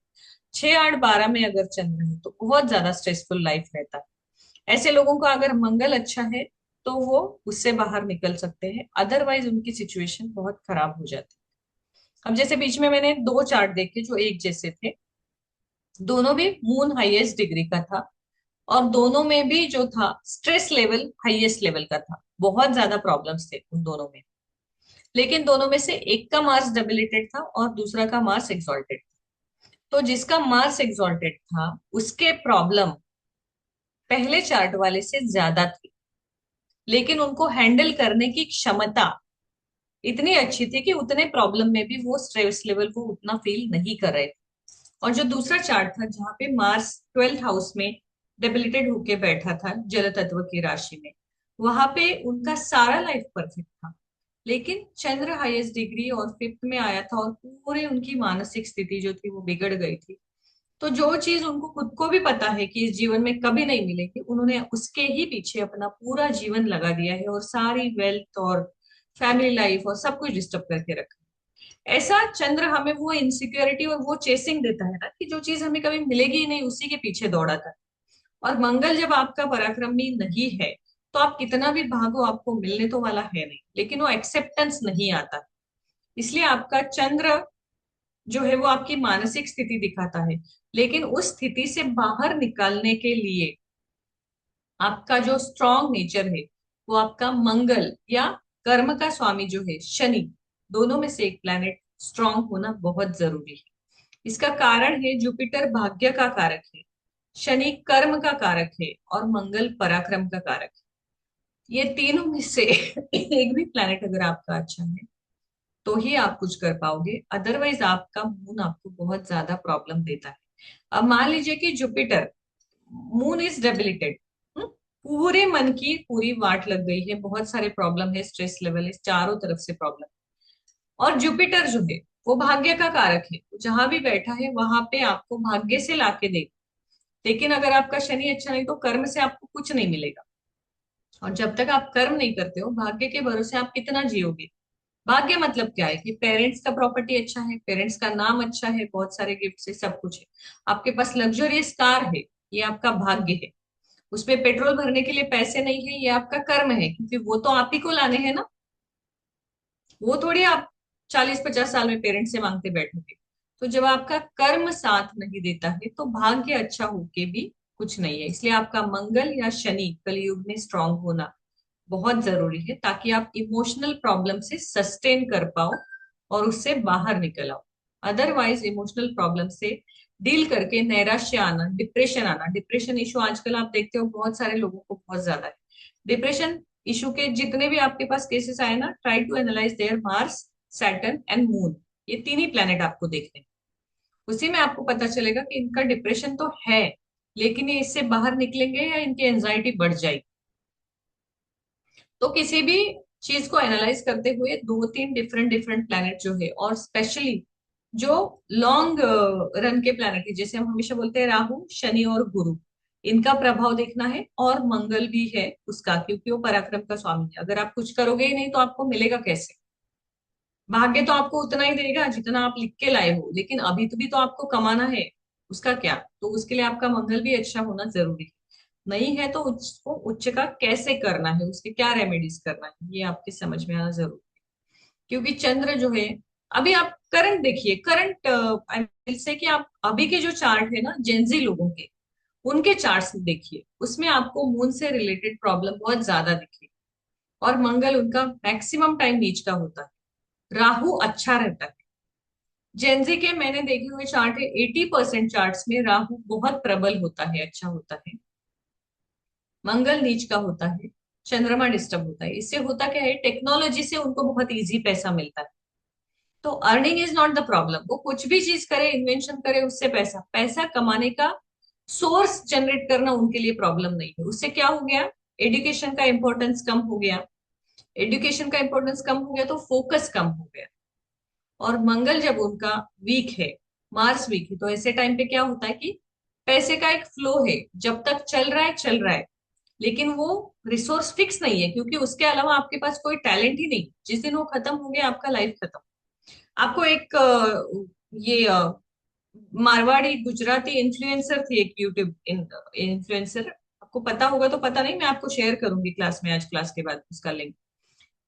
6 8 12 में अगर चंद्र है तो बहुत ज्यादा स्ट्रेसफुल लाइफ रहता है। ऐसे लोगों का अगर मंगल अच्छा है तो वो उससे बाहर निकल सकते हैं, अदरवाइज उनकी सिचुएशन बहुत खराब हो जाती है। अब जैसे बीच में मैंने 2 चार्ट देखे जो एक जैसे थे, दोनों भी मून हाईएस्ट डिग्री का था, और दोनों में भी जो था स्ट्रेस लेवल हाईएस्ट लेवल का था, बहुत ज्यादा प्रॉब्लम्स थे उन दोनों में। लेकिन दोनों में से एक का मार्स डेबिलिटेड था और दूसरा का मार्स एक्सॉल्टेड था। तो जिसका मार्स एक्सॉल्टेड था उसके प्रॉब्लम पहले चार्ट वाले से ज्यादा थी, लेकिन उनको हैंडल करने की क्षमता इतनी अच्छी थी कि उतने प्रॉब्लम में भी वो स्ट्रेस लेवल को उतना फील नहीं कर रहे थे। और जो दूसरा चार्ट था जहां पे मार्स 12th हाउस में डेबिलिटेड होके बैठा था जल तत्व की राशि में, वहां पे उनका सारा लाइफ परफेक्ट था, लेकिन चंद्र हाईएस्ट डिग्री और 5th में आया था और पूरे उनकी मानसिक स्थिति जो थी वो बिगड़ गई थी। तो जो चीज उनको खुद को भी पता है कि इस जीवन में कभी नहीं मिलेगी, उन्होंने उसके ही पीछे अपना पूरा जीवन लगा दिया है और सारी वेल्थ और फैमिली लाइफ और सब कुछ डिस्टर्ब करके रखा है। ऐसा चंद्र हमें वो इनसिक्योरिटी और वो चेसिंग देता है ना, कि जो चीज हमें कभी मिलेगी ही नहीं उसी के पीछे दौड़ाता है। और मंगल जब आपका पराक्रमी नहीं है, तो आप कितना भी भागो आपको मिलने तो वाला है नहीं, लेकिन वो एक्सेप्टेंस नहीं आता। इसलिए आपका चंद्र जो है वो आपकी मानसिक स्थिति दिखाता है, लेकिन उस स्थिति से बाहर निकालने के लिए आपका जो स्ट्रॉन्ग नेचर है वो आपका मंगल या कर्म का स्वामी जो है शनि, दोनों में से एक प्लैनेट स्ट्रांग होना बहुत जरूरी है। इसका कारण है जुपिटर भाग्य का कारक है, शनि कर्म का कारक है, और मंगल पराक्रम का कारक है। ये तीनों में से एक भी प्लैनेट अगर आपका अच्छा है तो ही आप कुछ कर पाओगे, अदरवाइज आपका मून आपको बहुत ज्यादा प्रॉब्लम देता है। अब मान लीजिए कि जुपिटर, मून इज डेबिलिटेड, पूरे मन की पूरी वाट लग गई है, बहुत सारे प्रॉब्लम है, स्ट्रेस लेवल है, चारों तरफ से प्रॉब्लम। और जुपिटर जो है वो भाग्य का कारक है, जहां भी बैठा है वहां पे आपको भाग्य से लाके दे। लेकिन अगर आपका शनि अच्छा नहीं तो कर्म से आपको कुछ नहीं मिलेगा। और जब तक आप कर्म नहीं करते हो, भाग्य के भरोसे आप कितना जियोगे। भाग्य मतलब क्या है कि पेरेंट्स का प्रॉपर्टी अच्छा है, पेरेंट्स का नाम अच्छा है, बहुत सारे गिफ्ट है, सब कुछ है, आपके पास लग्जरियस कार है, ये आपका भाग्य है। उसमें पेट्रोल भरने के लिए पैसे नहीं है, ये आपका कर्म है, क्योंकि वो तो आप ही को लाने हैं ना। वो थोड़ी आप 40-50 साल में पेरेंट्स से मांगते बैठोगे। तो जब आपका कर्म साथ नहीं देता है तो भाग्य अच्छा होके भी कुछ नहीं है। इसलिए आपका मंगल या शनि कलयुग में स्ट्रांग होना बहुत जरूरी है, ताकि आप इमोशनल प्रॉब्लम से सस्टेन कर पाओ और उससे बाहर निकल आओ। अदरवाइज इमोशनल प्रॉब्लम से डील करके नैराश्य आना, डिप्रेशन आना, डिप्रेशन इशू आजकल आप देखते हो बहुत सारे लोगों को बहुत ज्यादा है। डिप्रेशन इशू के जितने भी आपके पास केसेस आए ना, try to analyse their Mars, Saturn and moon, ये तीन ही प्लेनेट आपको देखने हैं। उसी में आपको पता चलेगा कि इनका डिप्रेशन तो है, लेकिन ये इससे बाहर निकलेंगे या इनकी एंजाइटी बढ़ जाएगी। तो किसी भी चीज को एनालाइज करते हुए दो तीन डिफरेंट डिफरेंट प्लैनेट जो है, और स्पेशली जो लॉन्ग रन के प्लैनेट है, जैसे हम हमेशा बोलते हैं राहु शनि और गुरु, इनका प्रभाव देखना है। और मंगल भी है उसका, क्योंकि वो पराक्रम का स्वामी है। अगर आप कुछ करोगे ही नहीं तो आपको मिलेगा कैसे? भाग्य तो आपको उतना ही देगा जितना आप लिख के लाए हो, लेकिन अभी तो भी तो आपको कमाना है। उसका क्या? तो उसके लिए आपका मंगल भी अच्छा होना जरूरी है। नहीं है तो उसको उच्च का कैसे करना है, उसके क्या रेमेडीज करना है, ये आपके समझ में आना जरूरी है। क्योंकि चंद्र जो है, अभी आप करंट देखिए, करंट आई विल से कि आप अभी के जो चार्ट है ना जेंजी लोगों के, उनके चार्ट्स देखिए, उसमें आपको मून से रिलेटेड प्रॉब्लम बहुत ज्यादा दिखेगी। और मंगल उनका मैक्सिमम टाइम नीच का होता है, राहु अच्छा रहता है। जेंजी के मैंने देखे हुए चार्ट है, 80% चार्ट्स में राहु बहुत प्रबल होता है, अच्छा होता है। मंगल नीच का होता है, चंद्रमा डिस्टर्ब होता है। इससे होता क्या है, टेक्नोलॉजी से उनको बहुत इजी पैसा मिलता है। तो earning is not the problem, वो कुछ भी चीज करे, इन्वेंशन करे, उससे पैसा पैसा कमाने का सोर्स जनरेट करना उनके लिए प्रॉब्लम नहीं है। उससे क्या हो गया, एजुकेशन का इंपॉर्टेंस कम हो गया। एजुकेशन का इंपॉर्टेंस कम हो गया तो फोकस कम हो गया। और मंगल जब उनका वीक है, मार्स वीक है, तो ऐसे टाइम पे क्या होता है कि पैसे का एक फ्लो है, जब तक चल रहा है चल रहा है, लेकिन वो रिसोर्स फिक्स नहीं है, क्योंकि उसके अलावा आपके पास कोई टैलेंट ही नहीं। जिस दिन वो खत्म हो गया आपका लाइफ खत्म। आपको एक ये मारवाड़ी गुजराती इन्फ्लुएंसर थी, एक यूट्यूब इन्फ्लुएंसर, आपको पता होगा तो पता नहीं, मैं आपको शेयर करूंगी क्लास में, आज क्लास के बाद उसका link.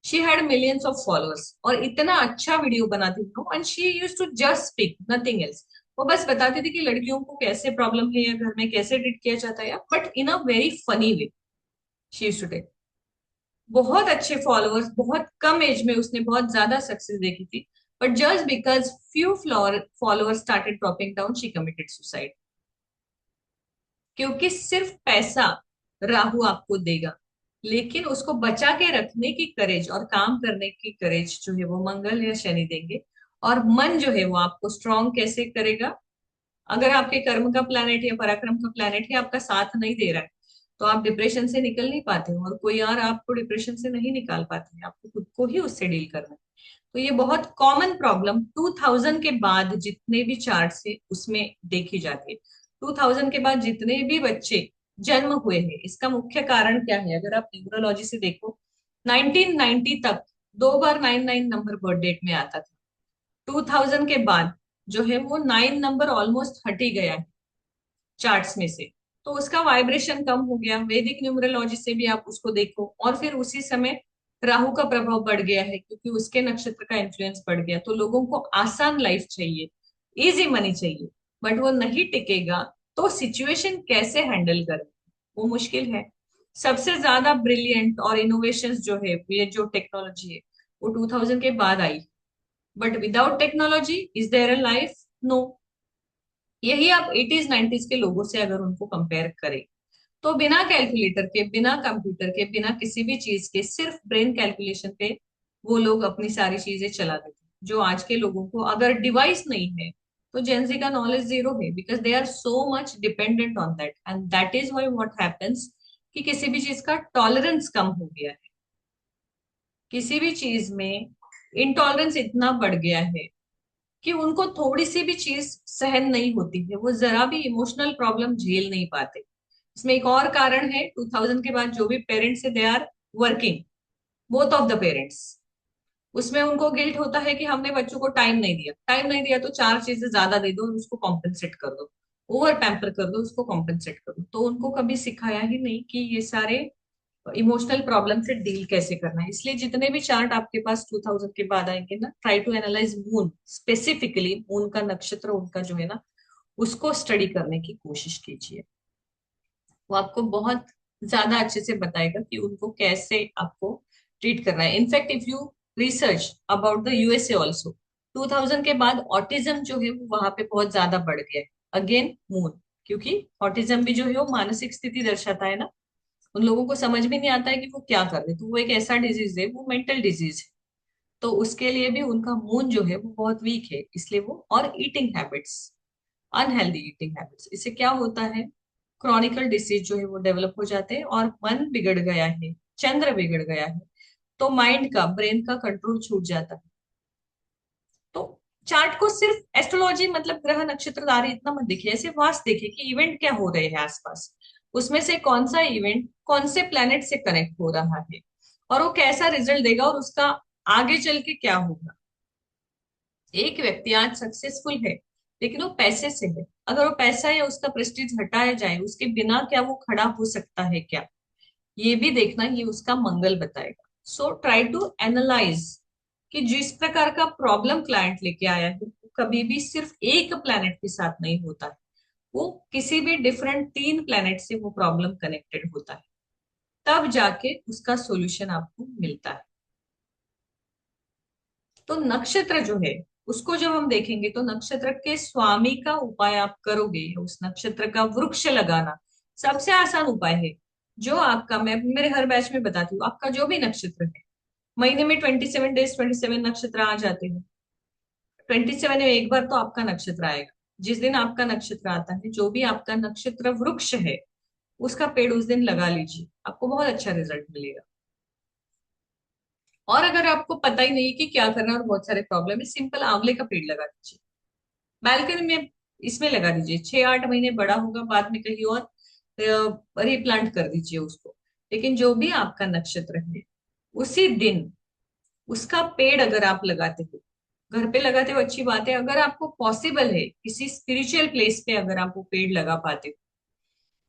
She had millions of followers और इतना अच्छा वीडियो बनाती थी and she use to just speak nothing else. वो बस बताती थी कि लड़कियों को कैसे प्रॉब्लम है या घर में कैसे ट्रीट किया जाता है, but in a very funny way she use to take. बहुत अच्छे फॉलोअर्स, बहुत कम एज में उसने बहुत ज्यादा सक्सेस देखी थी। But just because few followers started dropping down, she committed suicide. क्योंकि सिर्फ पैसा राहु आपको देगा, लेकिन उसको बचा के रखने की करेज और काम करने की करेज जो है वो मंगल या शनि देंगे। और मन जो है वो आपको स्ट्रांग कैसे करेगा? अगर आपके कर्म का प्लैनेट या पराक्रम का प्लैनेट है आपका साथ नहीं दे रहा है, तो आप डिप्रेशन से निकल नहीं पाते हो, और कोई और आपको डिप्रेशन से नहीं निकाल पाते हैं, आपको खुद को ही उससे डील करना है। तो ये बहुत कॉमन प्रॉब्लम 2000 के बाद जितने भी चार्ट है उसमें देखी जाती है। 2000 के बाद जितने भी बच्चे जन्म हुए हैं, इसका मुख्य कारण क्या है? अगर आप न्यूरोलॉजी से देखो, 1990 तक 2 बार 99 नंबर बर्थ डेट में आता था। 2000 के बाद जो है वो 9 नंबर ऑलमोस्ट हट ही गया है चार्ट्स में से। तो उसका वाइब्रेशन कम हो गया। वैदिक न्यूमरोलॉजी से भी आप उसको देखो, और फिर उसी समय राहु का प्रभाव बढ़ गया है, क्योंकि उसके नक्षत्र का इन्फ्लुएंस बढ़ गया। तो लोगों को आसान लाइफ चाहिए, इजी मनी चाहिए, बट वो नहीं टिकेगा तो सिचुएशन कैसे हैंडल करें, वो मुश्किल है। सबसे ज्यादा ब्रिलियंट और इनोवेशंस जो है, ये जो टेक्नोलॉजी है, वो 2000 के बाद आई। But without technology is there a life? No. यही आप 80s 90s के लोगों से अगर उनको कंपेयर करें, तो बिना कैलकुलेटर के, बिना कंप्यूटर के, बिना किसी भी चीज के, सिर्फ ब्रेन कैलकुलेशन पे वो लोग अपनी सारी चीजें चला देते हैं। जो आज के लोगों को अगर डिवाइस नहीं है तो जेंजी का नॉलेज जीरो है, because they are so much dependent on that, and that is why what happens कि किसी भी चीज का टॉलरेंस कम हो गया है। किसी भी चीज में इंटॉलरेंस इतना बढ़ गया है कि उनको थोड़ी सी भी चीज सहन नहीं होती है, वो जरा भी इमोशनल प्रॉब्लम झेल नहीं पाते। इसमें एक और कारण है, 2000 के बाद जो भी पेरेंट्स है they are working, both of the parents. उसमें उनको गिल्ट होता है कि हमने बच्चों को टाइम नहीं दिया तो चार चीजें ज्यादा दे दो और उसको कॉम्पेंसेट कर दो, ओवर पैम्पर कर दो, उसको कॉम्पेंसेट कर दो। तो उनको कभी सिखाया ही नहीं कि ये सारे इमोशनल प्रॉब्लम से डील कैसे करना है। इसलिए जितने भी चार्ट आपके पास 2000 के बाद आएंगे ना, try to analyse moon, specifically moon का नक्षत्र उनका जो है ना, उसको स्टडी करने की कोशिश कीजिए। वो आपको बहुत ज्यादा अच्छे से बताएगा कि उनको कैसे आपको ट्रीट करना है। In fact if you research about the USA also, 2000 के बाद ऑटिज्म जो है वो वहां पे बहुत ज्यादा बढ़ गया है, अगेन मून। क्योंकि ऑटिज्म भी जो है वो मानसिक स्थिति दर्शाता है ना, उन लोगों को समझ भी नहीं आता है कि वो क्या कर रहे, तो वो एक ऐसा डिजीज है, वो मेंटल डिजीज है। तो उसके लिए भी उनका मून जो है वो बहुत वीक है, इसलिए वो, और eating habits, unhealthy eating habits, इससे क्या होता है, क्रॉनिकल डिसीज जो है वो डेवलप हो जाते हैं। और मन बिगड़ गया है, चंद्र बिगड़ गया है, तो माइंड का, ब्रेन का कंट्रोल छूट जाता है। तो चार्ट को सिर्फ एस्ट्रोलॉजी मतलब ग्रह नक्षत्र तारे इतना मत देखिए, ऐसे वास्ट देखिए कि इवेंट क्या हो रहे हैं आसपास, उसमें से कौन सा इवेंट कौन से प्लेनेट से कनेक्ट हो रहा है, और वो कैसा रिजल्ट देगा, और उसका आगे चल के क्या होगा। एक व्यक्ति आज सक्सेसफुल है, लेकिन वो पैसे से है, अगर वो पैसा या उसका प्रेस्टीज हटाया जाए, उसके बिना क्या वो खड़ा हो सकता है क्या, ये भी देखना, ये उसका मंगल बताएगा। सो ट्राई टू एनालाइज कि जिस प्रकार का प्रॉब्लम क्लाइंट लेके आया है, वो कभी भी सिर्फ एक प्लेनेट के साथ नहीं होता है, वो किसी भी डिफरेंट 3 प्लेनेट से वो प्रॉब्लम कनेक्टेड होता है, तब जाके उसका सॉल्यूशन आपको मिलता है। तो नक्षत्र जो है उसको जब हम देखेंगे, तो नक्षत्र के स्वामी का उपाय आप करोगे, उस नक्षत्र का वृक्ष लगाना सबसे आसान उपाय है। जो आपका, मैं मेरे हर बैच में बताती हूँ, आपका जो भी नक्षत्र है, महीने में 27 डेज 27 नक्षत्र आ जाते हैं, 27 में एक बार तो आपका नक्षत्र आएगा। जिस दिन आपका नक्षत्र आता है, जो भी आपका नक्षत्र वृक्ष है, उसका पेड़ उस दिन लगा लीजिए, आपको बहुत अच्छा रिजल्ट मिलेगा। और अगर आपको पता ही नहीं कि क्या करना और बहुत सारे प्रॉब्लम है, सिंपल आंवले का पेड़ लगा दीजिए, बालकनी में, इसमें लगा दीजिए, 6-8 महीने बड़ा होगा, बाद में कहीं और रिप्लांट कर दीजिए उसको। लेकिन जो भी आपका नक्षत्र है, उसी दिन उसका पेड़ अगर आप लगाते हो, घर पे लगाते हो अच्छी बात है, अगर आपको पॉसिबल है किसी स्पिरिचुअल प्लेस पे अगर आप वो पेड़ लगा पाते हो,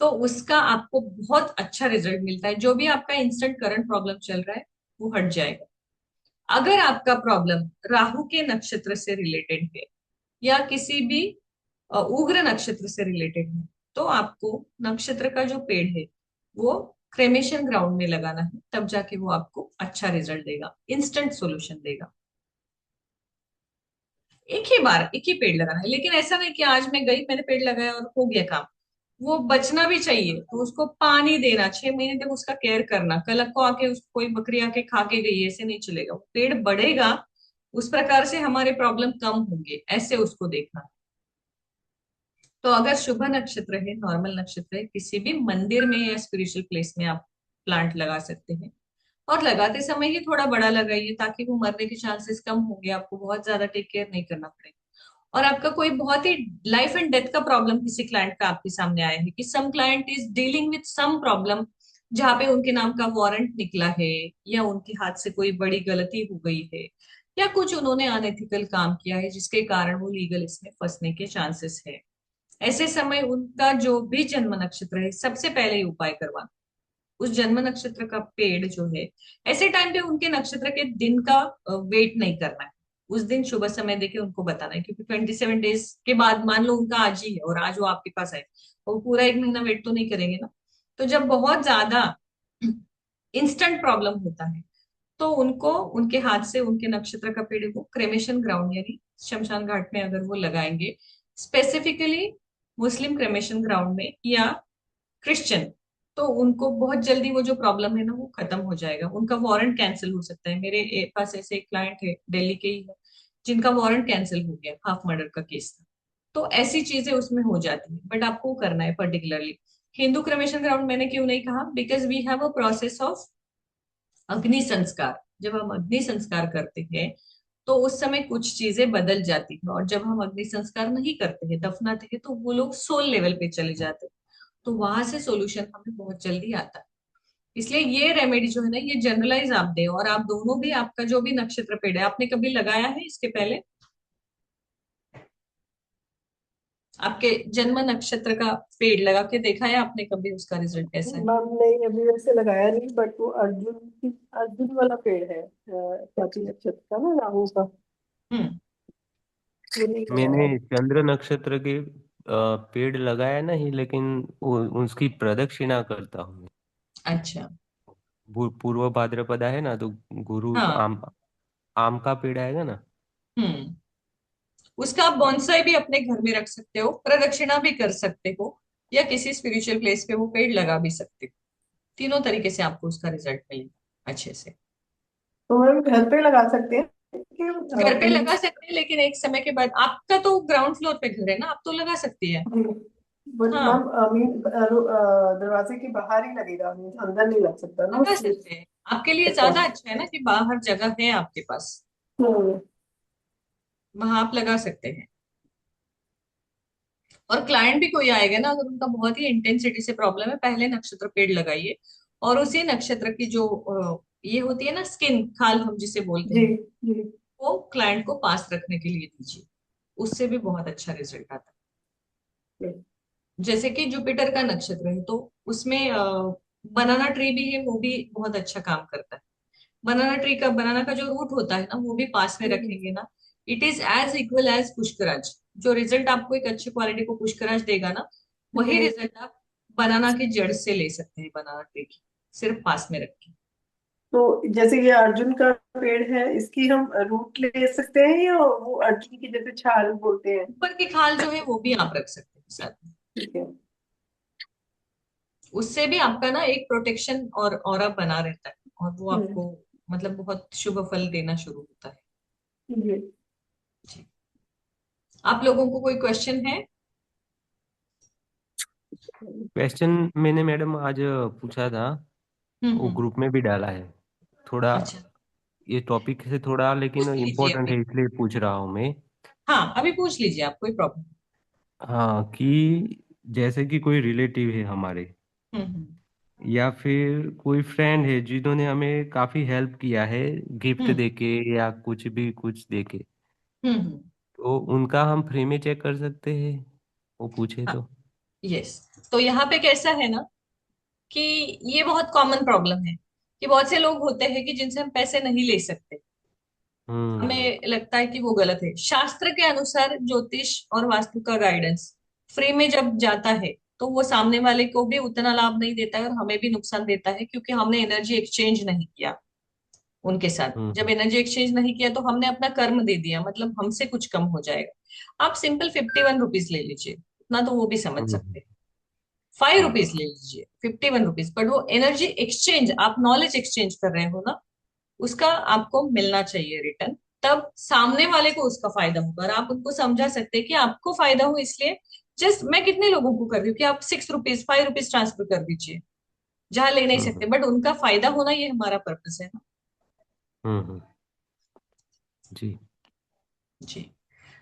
तो उसका आपको बहुत अच्छा रिजल्ट मिलता है। जो भी आपका इंस्टेंट करंट प्रॉब्लम चल रहा है वो हट जाएगा। अगर आपका प्रॉब्लम राहु के नक्षत्र से रिलेटेड है, या किसी भी उग्र नक्षत्र से रिलेटेड है, तो आपको नक्षत्र का जो पेड़ है वो क्रेमेशन ग्राउंड में लगाना है, तब जाके वो आपको अच्छा रिजल्ट देगा, इंस्टेंट सॉल्यूशन देगा। एक ही बार एक ही पेड़ लगाना है, लेकिन ऐसा नहीं कि आज मैं गई, मैंने पेड़ लगाया और हो गया काम। वो बचना भी चाहिए, तो उसको पानी देना, 6 महीने तक उसका केयर करना, कल को आके उसको कोई बकरी आके खा के गई, ऐसे नहीं चलेगा, वो पेड़ बढ़ेगा, उस प्रकार से हमारे प्रॉब्लम कम होंगे, ऐसे उसको देखना। तो अगर शुभ नक्षत्र है, नॉर्मल नक्षत्र है, किसी भी मंदिर में या स्पिरिचुअल प्लेस में आप प्लांट लगा सकते हैं। और लगाते समय ही थोड़ा बड़ा लगाइए, ताकि वो मरने के चांसेस कम होंगे, आपको बहुत ज्यादा टेक केयर नहीं करना पड़ेगा। और आपका कोई बहुत ही लाइफ एंड डेथ का प्रॉब्लम किसी क्लाइंट का आपके सामने आया है, कि some client is dealing with some problem, जहाँ पे उनके नाम का वारंट निकला है, या उनके हाथ से कोई बड़ी गलती हो गई है, या कुछ उन्होंने अनएथिकल काम किया है जिसके कारण वो लीगल इसमें फंसने के चांसेस है, ऐसे समय उनका जो भी जन्म नक्षत्र है, सबसे पहले ही उपाय करवाना, उस जन्म नक्षत्र का पेड़ जो है, ऐसे टाइम पे उनके नक्षत्र के दिन का वेट नहीं करना है, उस दिन शुभ समय देके उनको बताना है। क्योंकि 27 डेज के बाद, मान लो उनका आज ही है और आज वो आपके पास आए, और पूरा 1 महीना वेट तो नहीं करेंगे ना। तो जब बहुत ज्यादा इंस्टेंट प्रॉब्लम होता है, तो उनको उनके हाथ से उनके नक्षत्र का पेड़ को क्रेमेशन ग्राउंड यानी शमशान घाट में अगर वो लगाएंगे, स्पेसिफिकली मुस्लिम क्रेमेशन ग्राउंड में, या क्रिश्चियन, तो उनको बहुत जल्दी वो जो प्रॉब्लम है ना वो खत्म हो जाएगा, उनका वारंट कैंसिल हो सकता है। मेरे पास ऐसे एक क्लाइंट है, दिल्ली के ही है, जिनका वारंट कैंसिल हो गया, हाफ मर्डर का केस था। तो ऐसी चीजें उसमें हो जाती है, बट आपको करना है पर्टिकुलरली। हिंदू क्रमेशन ग्राउंड मैंने क्यों नहीं कहा, because we have a process of Agni sanskar. जब हम अग्नि संस्कार करते हैं, तो उस समय कुछ चीजें बदल जाती हैं, और जब हम अग्नि संस्कार नहीं करते हैं, दफनाते हैं, तो वो लोग सोल लेवल पे चले जाते हैं, तो वहां से सॉल्यूशन हमें बहुत जल्दी आता है। इसलिए ये रेमेडी जो है ना, ये जनरलाइज आप दे, और आप दोनों भी, आपका जो भी नक्षत्र पेड़ है, आपने कभी लगाया है इसके पहले? आपके जन्म नक्षत्र का पेड़ लगा के देखा है आपने कभी, उसका रिजल्ट कैसा है? मैम नहीं, अभी वैसे लगाया नहीं, बट वो अर्जुन वाला पेड़ है, स्वाति नक्षत्र का ना, राहु का। हम्म। वो नहीं लगाया मैंने है। चंद्र नक्षत्र के पेड़ लगाया नहीं, लेकिन उसकी प्रदक्षिणा करता हूँ। अच्छा। पूर्व भाद्रपदा है ना, तो गुरु हाँ। आम आम का पेड़ आएगा ना। हम्म। उसका आप बॉन्साई भी अपने घर में रख सकते हो, प्रदक्षिणा भी कर सकते हो, या किसी स्पिरिचुअल प्लेस पे वो पेड़ लगा भी सकते हो। तीनों तरीके से आपको उसका रिजल्ट मिलेगा अच्छे से। तो मैम घर पे लगा सकते हैं कि घर पे कहीं? लगा सकते हैं, लेकिन एक समय के बाद, आपका तो ग्राउंड फ्लोर पे घर है ना, आप तो लगा सकती है। बट हाँ, मैम मीन दरवाजे के बाहर ही लगेगा, मीन अंदर नहीं लग सकता ना लगा उसमें। सकते हैं। आपके लिए अच्छा। ज्यादा अच्छा है ना कि बाहर जगह है आपके पास, हम्म। वहां आप लगा सकते हैं। और क्लाइंट भी कोई आएगा ना, अगर उनका बहुत ही इंटेंसिटी से प्रॉब्लम है, पहले नक्षत्र पेड़ लगाइए, और उसी नक्षत्र की जो ये होती है ना, स्किन खाल हम जिसे बोलते जी हैं, जी। वो क्लाइंट को पास रखने के लिए दीजिए। उससे भी बहुत अच्छा रिजल्ट आता है। जैसे कि जुपिटर का नक्षत्र है, तो उसमें बनाना ट्री भी है, वो भी बहुत अच्छा काम करता है। बनाना का जो रूट होता है ना, वो भी पास में हम्म। रखेंगे ना, it is as equal as Pushkaraj. जो रिजल्ट आपको एक अच्छी क्वालिटी को पुष्कराज देगा ना, वही जी। रिजल्ट आप बनाना की जड़ से ले सकते हैं, बनाना ट्री की, सिर्फ पास में रख के। तो जैसे ये अर्जुन का पेड़ है, इसकी हम रूट ले सकते हैं, या वो अर्जुन की जैसे छाल बोलते हैं? ऊपर की खाल जो है वो भी आप रख सकते हैं साथ में। ठीक है। उससे भी आपका ना एक प्रोटेक्शन और ऑरा बना रहता है, और वो हम्म। आपको मतलब बहुत शुभ फल देना शुरू होता है। जी। जी। आप लोगों को कोई क्वेश्चन है? क्वेश्चन मैंने मैडम आज पूछा था, वो हम्म। ग्रुप में भी डाला है थोड़ा। अच्छा, ये टॉपिक से थोड़ा लेकिन पूछ लीजिए इम्पोर्टेंट अभी। है, इसलिए पूछ रहा हूँ मैं। हाँ, अभी पूछ लीजिए आप, कोई प्रॉब्लम। हाँ, कि जैसे कि कोई रिलेटिव है हमारे, हम्म। या फिर कोई फ्रेंड है जिन्होंने हमें काफी हेल्प किया है, गिफ्ट हम्म। देके या कुछ भी कुछ देके, हम्म। तो उनका हम फ्री में चेक कर सकते हैं, वो पूछे हाँ। तो। यस। तो यहाँ पे कैसा है ना, कि ये बहुत कॉमन प्रॉब्लम है कि बहुत से लोग होते हैं कि जिनसे हम पैसे नहीं ले सकते। हम्म। हमें लगता है कि वो गलत है। शास्त्र के अनुसार ज्योतिष और वास्तु का गाइडेंस फ्री में जब जाता है, तो वो सामने वाले को भी उतना लाभ नहीं देता है, और हमें भी नुकसान देता है, क्योंकि हमने एनर्जी एक्सचेंज नहीं किया उनके साथ। जब हम्म। एनर्जी एक्सचेंज नहीं किया, तो हमने अपना कर्म दे दिया, मतलब हमसे कुछ कम हो जाएगा। आप सिंपल 51 रुपीज ले लीजिए, उतना तो वो भी समझ हम्म। सकते हैं। 5 रुपीज हाँ। ले लीजिए, 51 रुपीज, बट वो एनर्जी एक्सचेंज, आप नॉलेज एक्सचेंज कर रहे हो ना, उसका आपको मिलना चाहिए रिटर्न। तब सामने वाले को उसका फायदा होगा, और आप उनको समझा सकते हैं कि आपको फायदा हो, इसलिए जस्ट मैं कितने लोगों को कर रही हूँ कि आप 6 रुपीज 5 रुपीज ट्रांसफर कर दीजिए, जहां ले नहीं सकते, हम्म। बट उनका फायदा होना ये हमारा पर्पस है ना। हम्म। जी। जी।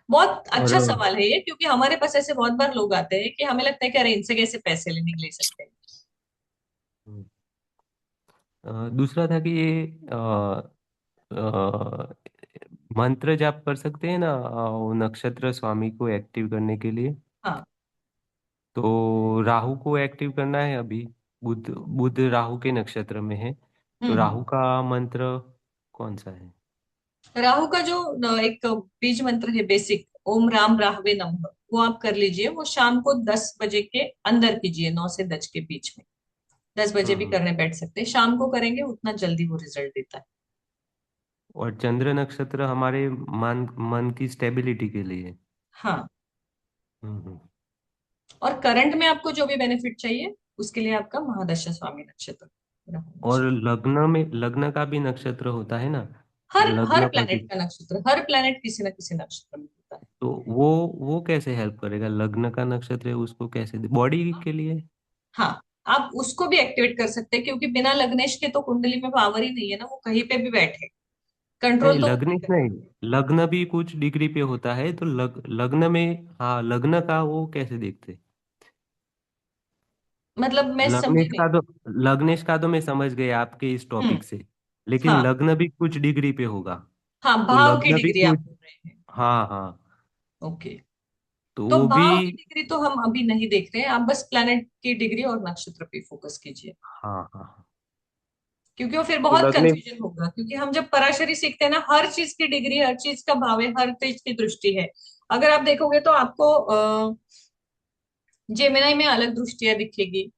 बहुत और अच्छा सवाल है ये, क्योंकि हमारे पास ऐसे बहुत बार लोग आते हैं कि हमें लगता है कि अरे इनसे कैसे पैसे लेने ले सकते हैं। दूसरा था कि ये अ, मंत्र जाप कर सकते हैं ना, वो नक्षत्र स्वामी को एक्टिव करने के लिए। हाँ। तो राहु को एक्टिव करना है अभी, बुध बुध राहु के नक्षत्र में है, तो हम्म। राहु का मंत्र कौन सा है? राहु का जो एक बीज मंत्र है बेसिक, ओम राम राहवे नमः, वो आप कर लीजिए। वो शाम को 10 बजे के अंदर कीजिए, 9 से 10 के बीच में। 10 बजे भी हम्म। करने बैठ सकते हैं, शाम को करेंगे उतना जल्दी वो रिजल्ट देता है। और चंद्र नक्षत्र हमारे मन मन की स्टेबिलिटी के लिए। हाँ। हम्म। और करंट में आपको जो भी बेनिफिट चाहिए, उसके लिए आपका महादशा स्वामी नक्षत्र रहना और चाहिए। लग्न का भी नक्षत्र होता है ना, हर हर लग्न पर भी। प्लेनेट का नक्षत्र, हर प्लेनेट किसी ना किसी नक्षत्र में होता है। तो वो कैसे हेल्प करेगा? लग्न का नक्षत्र है, उसको कैसे बॉडी के लिए? हाँ, आप उसको भी एक्टिवेट कर सकते हैं, क्योंकि बिना लग्नेश के तो कुंडली में पावर ही नहीं है ना, वो कहीं पे भी बैठे, नहीं, कंट्रोल तो वही लग्न करे। नहीं, लग्न भी कुछ डिग्री पे होता है, तो लग्न में, हाँ, लग्न का वो कैसे देखते? मतलब मैं समझी लग्नेश नहीं। का तो लग्नेश का तो मैं समझ गया आपके इस हम्म। टॉपिक से। लेकिन हाँ। लग्न भी कुछ डिग्री पे होगा। हाँ, तो भाव की लग्न भी डिग्री आप कुछ। बोल रहे हैं। हाँ हाँ। ओके। तो तो वो भी। भाव की डिग्री तो हम अभी नहीं देख रहे हैं, आप बस प्लेनेट की डिग्री और नक्षत्र पे फोकस कीजिए। हाँ हाँ। क्योंकि वो फिर तो बहुत लग्नेश। कंफ्यूजन होगा, क्योंकि हम जब पराशरी सीखते हैं ना, हर चीज की डिग्री, हर चीज का भाव है, हर चीज की दृष्टि है। अगर आप देखोगे तो आपको जेमिनाई में अलग दृष्टियां दिखेगी।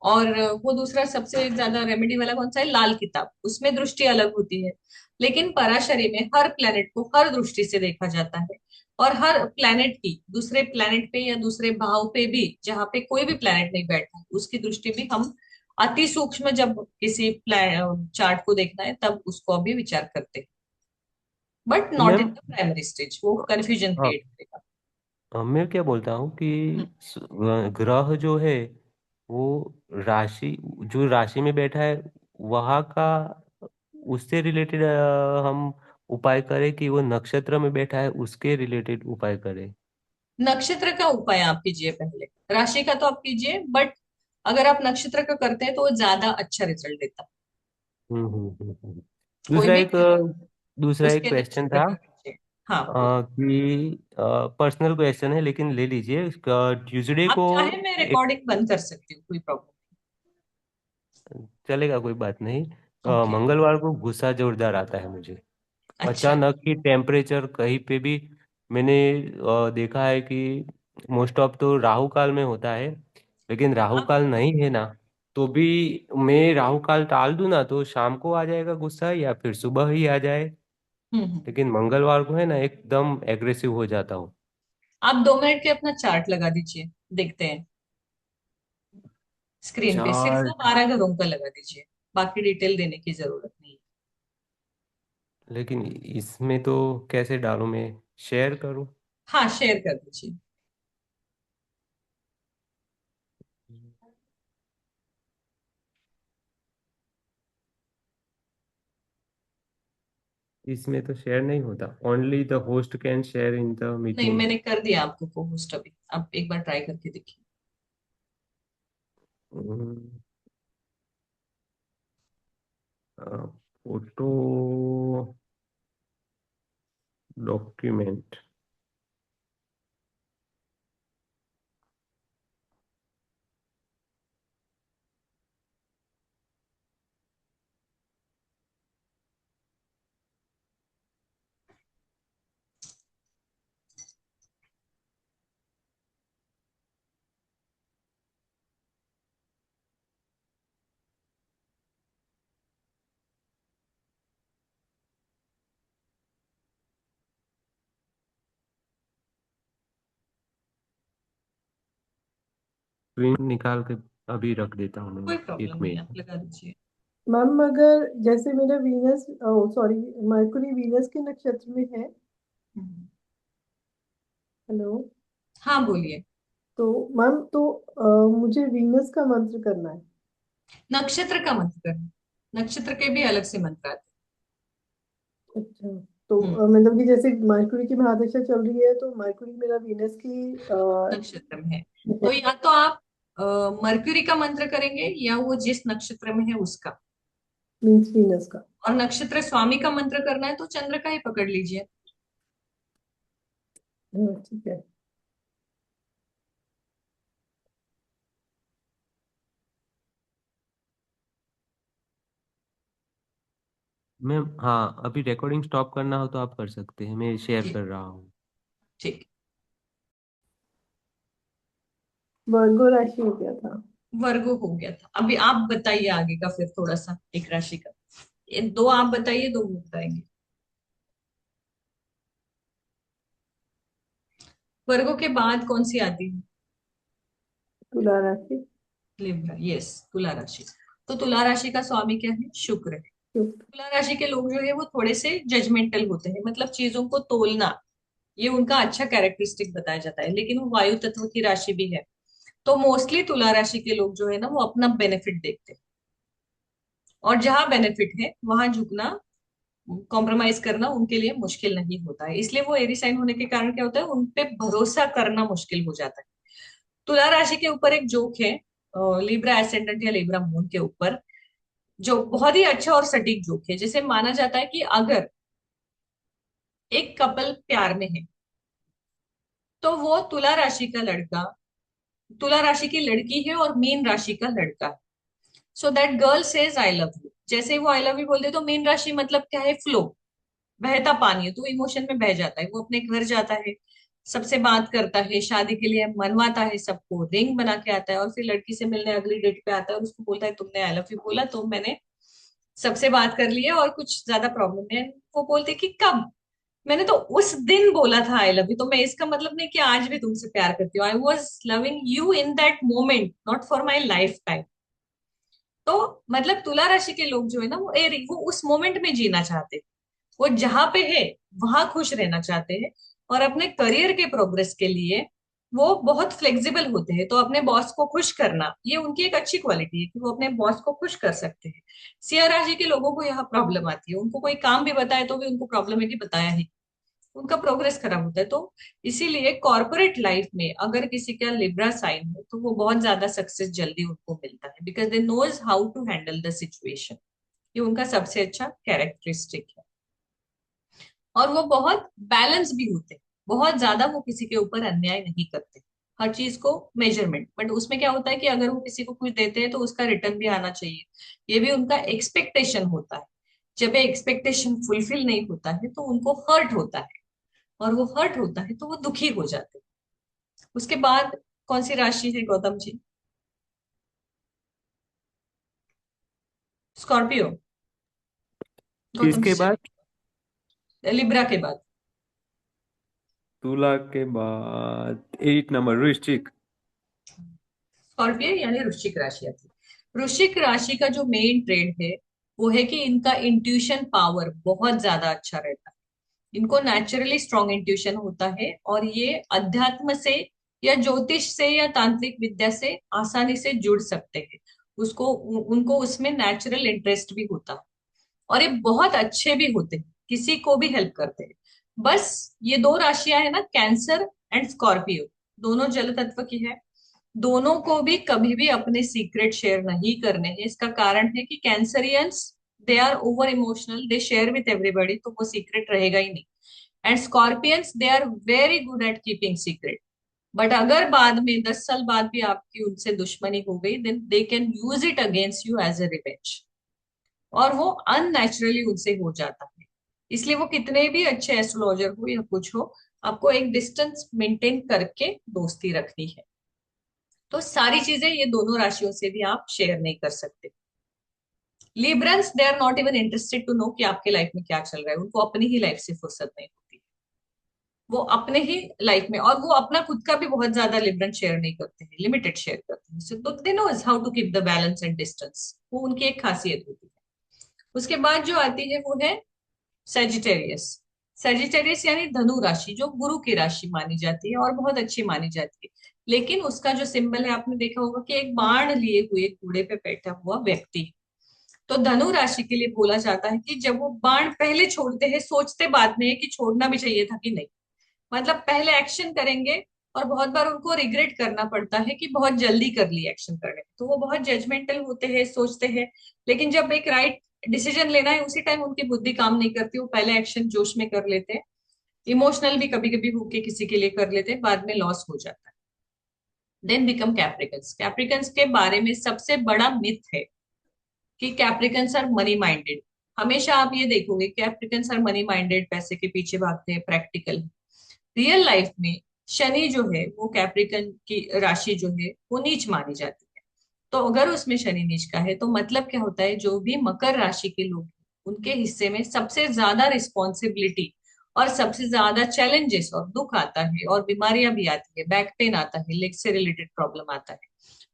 और वो दूसरा सबसे ज्यादा रेमेडी वाला कौन सा है, लाल किताब, उसमें दृष्टि अलग होती है। लेकिन पराशरी में हर प्लेनेट को हर दृष्टि से देखा जाता है। और हर प्लेनेट की दूसरे प्लेनेट पे या दूसरे भाव पे भी, जहाँ पे कोई भी प्लेनेट नहीं बैठा, उसकी दृष्टि भी हम अति सूक्ष्म, जब किसी चार्ट को देखना है तब उसको भी विचार करते हैं। बट तो not in ma'am. The primary stage, वो कंफ्यूजन हाँ। क्रिएट करेगा। मैं क्या बोलता हूँ कि हम्म। ग्रह जो है वो राशि जो राशि में बैठा है वहाँ का उससे रिलेटेड हम उपाय करें कि वो नक्षत्र में बैठा है उसके रिलेटेड उपाय करें। नक्षत्र का उपाय आप कीजिए पहले, राशि का तो आप कीजिए, बट अगर आप नक्षत्र का करते हैं तो वो ज्यादा अच्छा रिजल्ट देता है। कोई दूसरा भी एक ग्रह दूसरा एक उसके क्वेश्चन नक्षत्र था। का कीजिए। हाँ, बोलिए। कि पर्सनल क्वेश्चन है लेकिन ले लीजिए ट्यूसडे आप को। चाहे मैं एक रिकॉर्डिंग बंद कर सकती हूँ, कोई प्रॉब्लम चलेगा कोई बात नहीं। नहीं। ओके। मंगलवार को गुस्सा जोरदार आता है मुझे। अच्छा। अचानक ही टेम्परेचर कहीं पे भी मैंने देखा है कि मोस्ट ऑफ तो राहु काल में होता है। लेकिन राहु आप काल नहीं है ना। तो भी मैं राहु काल टाल दूं ना तो शाम को आ जाएगा गुस्सा या फिर सुबह ही आ जाए। हम्म। लेकिन मंगलवार को है ना एकदम एग्रेसिव हो जाता हूँ। आप 2 मिनट के अपना चार्ट लगा दीजिए, देखते हैं। स्क्रीन पे सिर्फ वो चार्ट। 12 घरों का लगा दीजिए, बाकी डिटेल देने की जरूरत नहीं। लेकिन इसमें तो कैसे डालूं मैं शेयर करूं। हाँ, शेयर कर दीजिए। इसमें तो शेयर नहीं होता only the host can share in the नहीं, मीटिंग। मैंने कर दिया आपको को होस्ट अभी, आप एक बार ट्राई करके देखिए। Photo document. प्रिंट निकाल के अभी रख देता हूँ कोई मैं। एक प्रॉब्लम नहीं, आप मिनट। लगा दीजिए। मैम अगर जैसे मेरा वीनस, सॉरी, मरकुरी वीनस के नक्षत्र में है। हम्म। हेलो। हाँ, बोलिए। तो मैम तो मुझे वीनस का मंत्र करना है। नक्षत्र का मंत्र करना, नक्षत्र के भी अलग से मंत्र आते अच्छा। तो हैं। मतलब कि जैसे मरकुरी की महादशा चल रही है तो मरकुरी मेरा वीनस की नक्षत्र में है, तो या तो आप मर्क्यूरी का मंत्र करेंगे, या वो जिस नक्षत्र में है उसका। मीन्स वीनस का। और नक्षत्र स्वामी का मंत्र करना है तो चंद्र का ही पकड़ लीजिए। ठीक है। मैं हाँ अभी रिकॉर्डिंग स्टॉप करना हो तो आप कर सकते हैं मैं शेयर जी, कर रहा हूँ। ठीक। वर्गो राशि हो गया था। वर्गो हो गया था, अभी आप बताइए आगे का, फिर थोड़ा सा एक राशि का। ये दो आप बताइए, दो वो बताएंगे। वर्गो के बाद कौन सी आती है? तुला राशि। लिब्रा, यस, तुला राशि। तो तुला राशि का स्वामी क्या है, शुक्र है। शुक्र। तुला राशि के लोग जो है वो थोड़े से जजमेंटल होते हैं, मतलब चीजों को तोलना, ये उनका अच्छा कैरेक्टरिस्टिक बताया जाता है। लेकिन वो वायु तत्व की राशि भी है, तो मोस्टली तुला राशि के लोग जो है ना, वो अपना बेनिफिट देखते हैं। और जहां बेनिफिट है वहां झुकना, कॉम्प्रोमाइज करना उनके लिए मुश्किल नहीं होता है। इसलिए वो एरी साइन होने के कारण क्या होता है, उन पे भरोसा करना मुश्किल हो जाता है। तुला राशि के ऊपर एक जोक है, लिब्रा एसेंडेंट या लिब्रा मून के ऊपर, जो बहुत ही अच्छा और सटीक जोक है। जैसे माना जाता है कि अगर एक कपल प्यार में है, तो वो तुला राशि का लड़का तुला राशि की लड़की है और मीन राशि का लड़का है। So that girl says I love you, जैसे ही वो आई लव यू बोलते तो मीन राशि मतलब क्या है, फ्लो, बहता पानी है, तो इमोशन में बह जाता है। वो अपने घर जाता है, सबसे बात करता है, शादी के लिए मनवाता है, सबको रिंग बना के आता है, और फिर लड़की से मिलने अगली डेट पे आता है और उसको बोलता है तुमने आई लव यू बोला तो मैंने सबसे बात कर ली है और कुछ ज्यादा प्रॉब्लम है। वो बोलते कि कब, मैंने तो उस दिन बोला था आई लव यू, तो मैं इसका मतलब नहीं कि आज भी तुमसे प्यार करती हूँ। I was loving you in that moment, not for my life time. तो मतलब तुला राशि के लोग जो है ना, वो उस मोमेंट में जीना चाहते हैं, वो जहां पे है वहां खुश रहना चाहते हैं। और अपने करियर के प्रोग्रेस के लिए वो बहुत फ्लेक्सिबल होते हैं। तो अपने बॉस को खुश करना ये उनकी एक अच्छी क्वालिटी है कि वो अपने बॉस को खुश कर सकते हैं। सिंह राशि के लोगों को यहाँ प्रॉब्लम आती है, उनको कोई काम भी बताए तो भी उनको प्रॉब्लम है कि बताया ही, उनका प्रोग्रेस खराब होता है। तो इसीलिए कॉर्पोरेट लाइफ में अगर किसी का लिब्रा साइन है तो वो बहुत ज्यादा सक्सेस जल्दी उनको मिलता है, because they knows how to handle the situation. ये उनका सबसे अच्छा कैरेक्टरिस्टिक है। और वो बहुत बैलेंस भी होते हैं, बहुत ज्यादा वो किसी के ऊपर अन्याय नहीं करते, हर चीज को मेजरमेंट। बट उसमें क्या होता है कि अगर वो किसी को कुछ देते हैं तो उसका रिटर्न भी आना चाहिए, ये भी उनका एक्सपेक्टेशन होता है। जब ये एक्सपेक्टेशन फुलफिल नहीं होता है तो उनको हर्ट होता है, और वो हर्ट होता है तो वो दुखी हो जाते हैं। उसके बाद कौन सी राशि है गौतम जी? स्कॉर्पियो। गौतम जी किसके बाद? चलिए, लिब्रा के बाद तुला के बाद 8 नंबर वृश्चिक। स्कॉर्पियो यानी वृश्चिक राशि आती है। वृश्चिक राशि का जो मेन ट्रेड है वो है कि इनका इंट्यूशन पावर बहुत ज्यादा अच्छा रहता है। इनको नेचुरली स्ट्रॉन्ग इंट्यूशन होता है, और ये अध्यात्म से या ज्योतिष से या तांत्रिक विद्या से आसानी से जुड़ सकते हैं। उनको उसमें नेचुरल इंटरेस्ट भी होता है, और ये बहुत अच्छे भी होते हैं, किसी को भी हेल्प करते हैं। बस ये दो राशियां है ना, कैंसर एंड स्कॉर्पियो, दोनों जल तत्व की है। दोनों को भी कभी भी अपने सीक्रेट शेयर नहीं करने हैं। इसका कारण है कि कैंसरियंस, they are over emotional, they share with everybody, तो वो सीक्रेट रहेगा ही नहीं। And Scorpions, they are very good at keeping secret. But अगर बाद में 10 साल बाद भी आपकी उनसे दुश्मनी हो गई, then they can use it against you as a revenge, और वो अननेचुरली उनसे हो जाता है। इसलिए वो कितने भी अच्छे एस्ट्रोलॉजर हो या कुछ हो, आपको एक डिस्टेंस मेंटेन करके दोस्ती रखनी है। तो सारी चीजें ये दोनों राशियों से भी आप शेयर नहीं कर सकते। Librans, they are not even interested to know कि आपके लाइफ में क्या चल रहा है, उनको अपनी ही लाइफ से फुर्सत नहीं होती। वो अपने ही लाइफ में, और वो अपना खुद का भी बहुत ज्यादा लिब्रन शेयर नहीं करते हैं, लिमिटेड शेयर करते हैं। सो they know how to keep the balance and distance, वो उनकी एक खासियत होती है। उसके बाद जो आती है वो है सेजिटेरियस। सेजिटेरियस यानी धनु राशि, जो गुरु की राशि मानी जाती है और बहुत अच्छी मानी जाती है। लेकिन उसका जो सिंबल है आपने देखा होगा कि एक बाण लिए हुए घोड़े पे बैठा हुआ व्यक्ति है। तो धनु राशि के लिए बोला जाता है कि जब वो बाण पहले छोड़ते हैं, सोचते बाद में है कि छोड़ना भी चाहिए था कि नहीं। मतलब पहले एक्शन करेंगे, और बहुत बार उनको रिग्रेट करना पड़ता है कि बहुत जल्दी कर ली एक्शन करने में। तो वो बहुत जजमेंटल होते हैं, सोचते हैं। लेकिन जब एक राइट डिसीजन लेना है उसी टाइम उनकी बुद्धि काम नहीं करती, वो पहले एक्शन जोश में कर लेते हैं। इमोशनल भी कभी कभी होके किसी के लिए कर लेते हैं, बाद में लॉस हो जाता है। Then become कैप्रिकन्स। कैप्रिकन्स के बारे में सबसे बड़ा मिथ है कि कैप्रिकन्स आर मनी माइंडेड। हमेशा आप ये देखोगे कैप्रिकन्स आर मनी माइंडेड, पैसे के पीछे भागते हैं, प्रैक्टिकल। रियल लाइफ में शनि जो है वो कैप्रिकन की राशि जो है वो नीच मानी जाती है। तो अगर उसमें शनि नीच का है तो मतलब क्या होता है, जो भी मकर राशि के लोग हैं, उनके हिस्से में सबसे ज्यादा रिस्पॉन्सिबिलिटी और सबसे ज्यादा चैलेंजेस और दुख आता है, और बीमारियां भी आती है, बैक पेन आता है, लेग से रिलेटेड प्रॉब्लम आता है।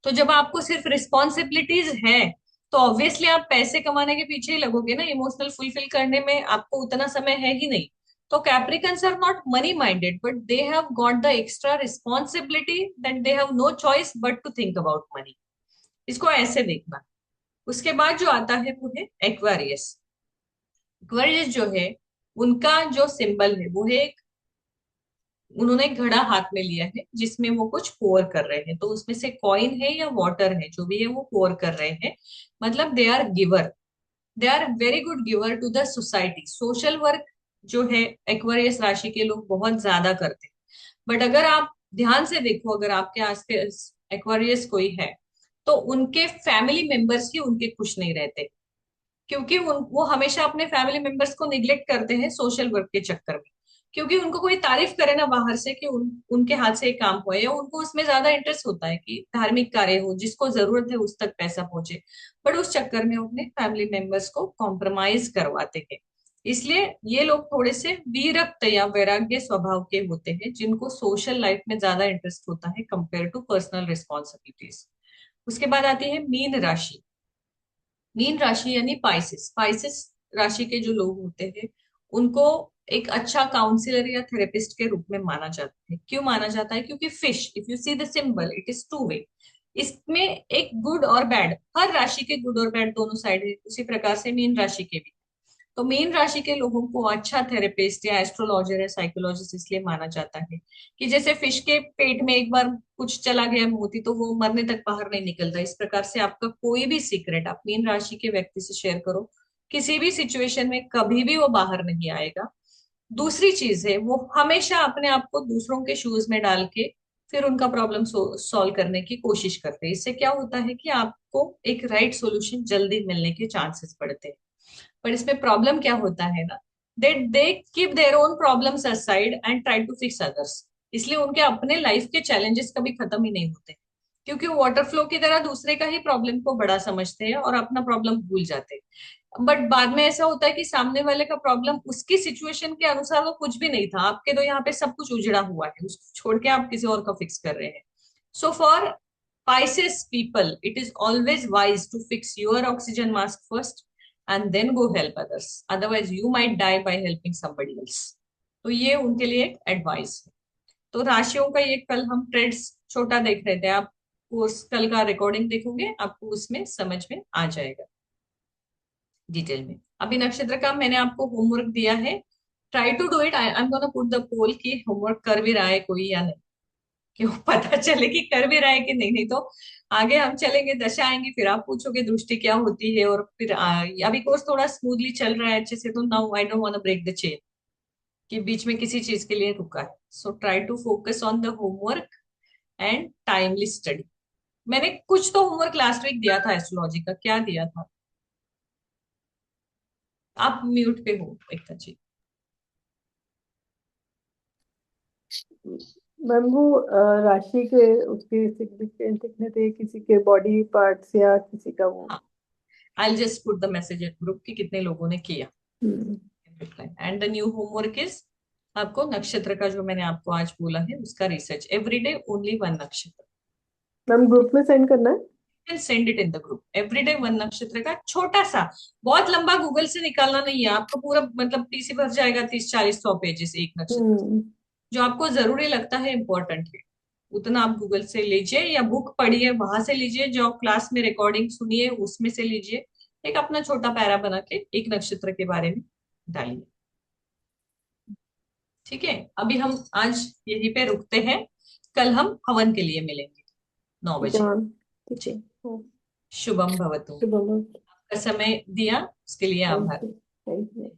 तो जब आपको सिर्फ रिस्पॉन्सिबिलिटीज है तो ऑब्वियसली आप पैसे कमाने के पीछे ही लगोगे ना, इमोशनल फुलफिल करने में आपको उतना समय है ही नहीं। तो कैप्रिकन्स are not money minded, but they have got the extra responsibility that they have no choice but to think about money. इसको ऐसे देखना। उसके बाद जो आता है वो है एक्वेरियस। एक्वेरियस जो है, उनका जो सिंबल है वो है एक उन्होंने एक घड़ा हाथ में लिया है जिसमें वो कुछ पोर कर रहे हैं, तो उसमें से कॉइन है या वाटर है, जो भी है वो पोर कर रहे हैं। मतलब they are giver, they are very good giver to the society. Social work जो है एक्वेरियस राशि के लोग बहुत ज्यादा करते हैं। बट अगर आप ध्यान से देखो, अगर आपके आसपास एक्वेरियस कोई है, तो उनके फैमिली मेंबर्स ही उनके खुश नहीं रहते, क्योंकि वो हमेशा अपने फैमिली मेंबर्स को निग्लेक्ट करते हैं सोशल वर्क के चक्कर में। क्योंकि उनको कोई तारीफ करे ना बाहर से कि उनके हाथ से एक काम हुआ है, या उनको उसमें ज्यादा इंटरेस्ट होता है कि धार्मिक कार्य हो, जिसको जरूरत है उस तक पैसा पहुंचे। बट उस चक्कर में वो अपने फैमिली मेंबर्स को कॉम्प्रोमाइज करवाते हैं। इसलिए ये लोग थोड़े से विरक्त या वैराग्य स्वभाव के होते हैं, जिनको सोशल लाइफ में ज्यादा इंटरेस्ट होता है कंपेयर टू पर्सनल रिस्पॉन्सिबिलिटीज। उसके बाद आती है मीन राशि। मीन राशि यानी पाइसेस। पाइसेस राशि के जो लोग होते हैं, उनको एक अच्छा काउंसलर या थेरेपिस्ट के रूप में माना जाता है। क्यों माना जाता है? क्योंकि fish, if you see the symbol, it is two way. इसमें एक गुड और बैड, हर राशि के गुड और बैड दोनों साइड है, उसी प्रकार से मीन राशि के भी। तो मीन राशि के लोगों को अच्छा थेरेपिस्ट या एस्ट्रोलॉजर या साइकोलॉजिस्ट इसलिए माना जाता है कि जैसे फिश के पेट में एक बार कुछ चला गया मोती, तो वो मरने तक बाहर नहीं निकलता। इस प्रकार से आपका कोई भी सीक्रेट आप मीन राशि के व्यक्ति से शेयर करो, किसी भी सिचुएशन में कभी भी वो बाहर नहीं आएगा। दूसरी चीज है, वो हमेशा अपने आप को दूसरों के शूज में डाल के फिर उनका प्रॉब्लम सॉल्व करने की कोशिश करते हैं। इससे क्या होता है कि आपको एक राइट सॉल्यूशन जल्दी मिलने के चांसेस बढ़ते हैं। पर इसमें प्रॉब्लम क्या होता है ना, they keep their own problems aside and try to fix others. इसलिए उनके अपने लाइफ के चैलेंजेस कभी खत्म ही नहीं होते, क्योंकि वो वाटर फ्लो की तरह दूसरे का ही प्रॉब्लम को बड़ा समझते हैं और अपना प्रॉब्लम भूल जाते हैं। बट बाद में ऐसा होता है कि सामने वाले का प्रॉब्लम उसकी सिचुएशन के अनुसार वो कुछ भी नहीं था, आपके तो यहाँ पे सब कुछ उजड़ा हुआ है, उसको छोड़ के आप किसी और का फिक्स कर रहे हैं। So for Pisces people, it is always wise to fix your oxygen mask first and then go help others. Otherwise, you might die by helping somebody else. तो ये उनके लिए एक एडवाइस है। तो राशियों का ये कल हम ट्रेड्स छोटा देख रहे थे, आप उस कल का रिकॉर्डिंग देखोगे, आपको उसमें समझ में आ जाएगा डिटेल में। अभी नक्षत्र का मैंने आपको होमवर्क दिया है, try to do it. I am gonna put the पोल कि होमवर्क कर भी रहा है कोई या नहीं, कि वो पता चले कि कर भी रहा है कि नहीं। नहीं तो आगे हम चलेंगे, दशा आएंगी, फिर आप पूछोगे दृष्टि क्या होती है, और फिर अभी कोर्स थोड़ा स्मूथली चल रहा है अच्छे से, तो now I don't want to break the chain कि बीच में किसी चीज के लिए रुका है। So try to focus on the homework and timely study. मैंने कुछ तो होमवर्क लास्ट वीक दिया था एस्ट्रोलॉजी का, क्या दिया था? आप म्यूट पे हो एकता जी। मैम वो राशि के उसके सिग्निफिकेंट लिखने थे, किसी के बॉडी पार्ट्स या किसी का वो। हाँ, I just put the message eight group कि कितने लोगों ने किया हम्म। And the new homework is, आपको नक्षत्र का जो मैंने आपको आज बोला है उसका रिसर्च, एवरीडे ओनली वन नक्षत्र। मैम ग्रुप में सेंड करना है? Can send it in the group, everyday one नक्षत्र का छोटा सा, बहुत लंबा गूगल से निकालना नहीं है आपको, पूरा मतलब पीसी भर जाएगा 30-40-100 पेजेस एक नक्षत्र। हम्म। जो आपको जरूरी लगता है इंपॉर्टेंट है, उतना आप गूगल से लीजिए या बुक पढ़िए वहां से लीजिए, जो क्लास में रिकॉर्डिंग सुनिए उसमें से लीजिए। एक अपना छोटा पैरा बना के एक नक्षत्र के बारे में डालिए। ठीक है, अभी हम आज यहीं पे रुकते हैं, कल हम हवन के लिए मिलेंगे 9 ठीक है बजे मैम। ठीक है। जी। शुभम भवतु। शुभ। का समय दिया उसके लिए थैंक आभार। यू। Thank you.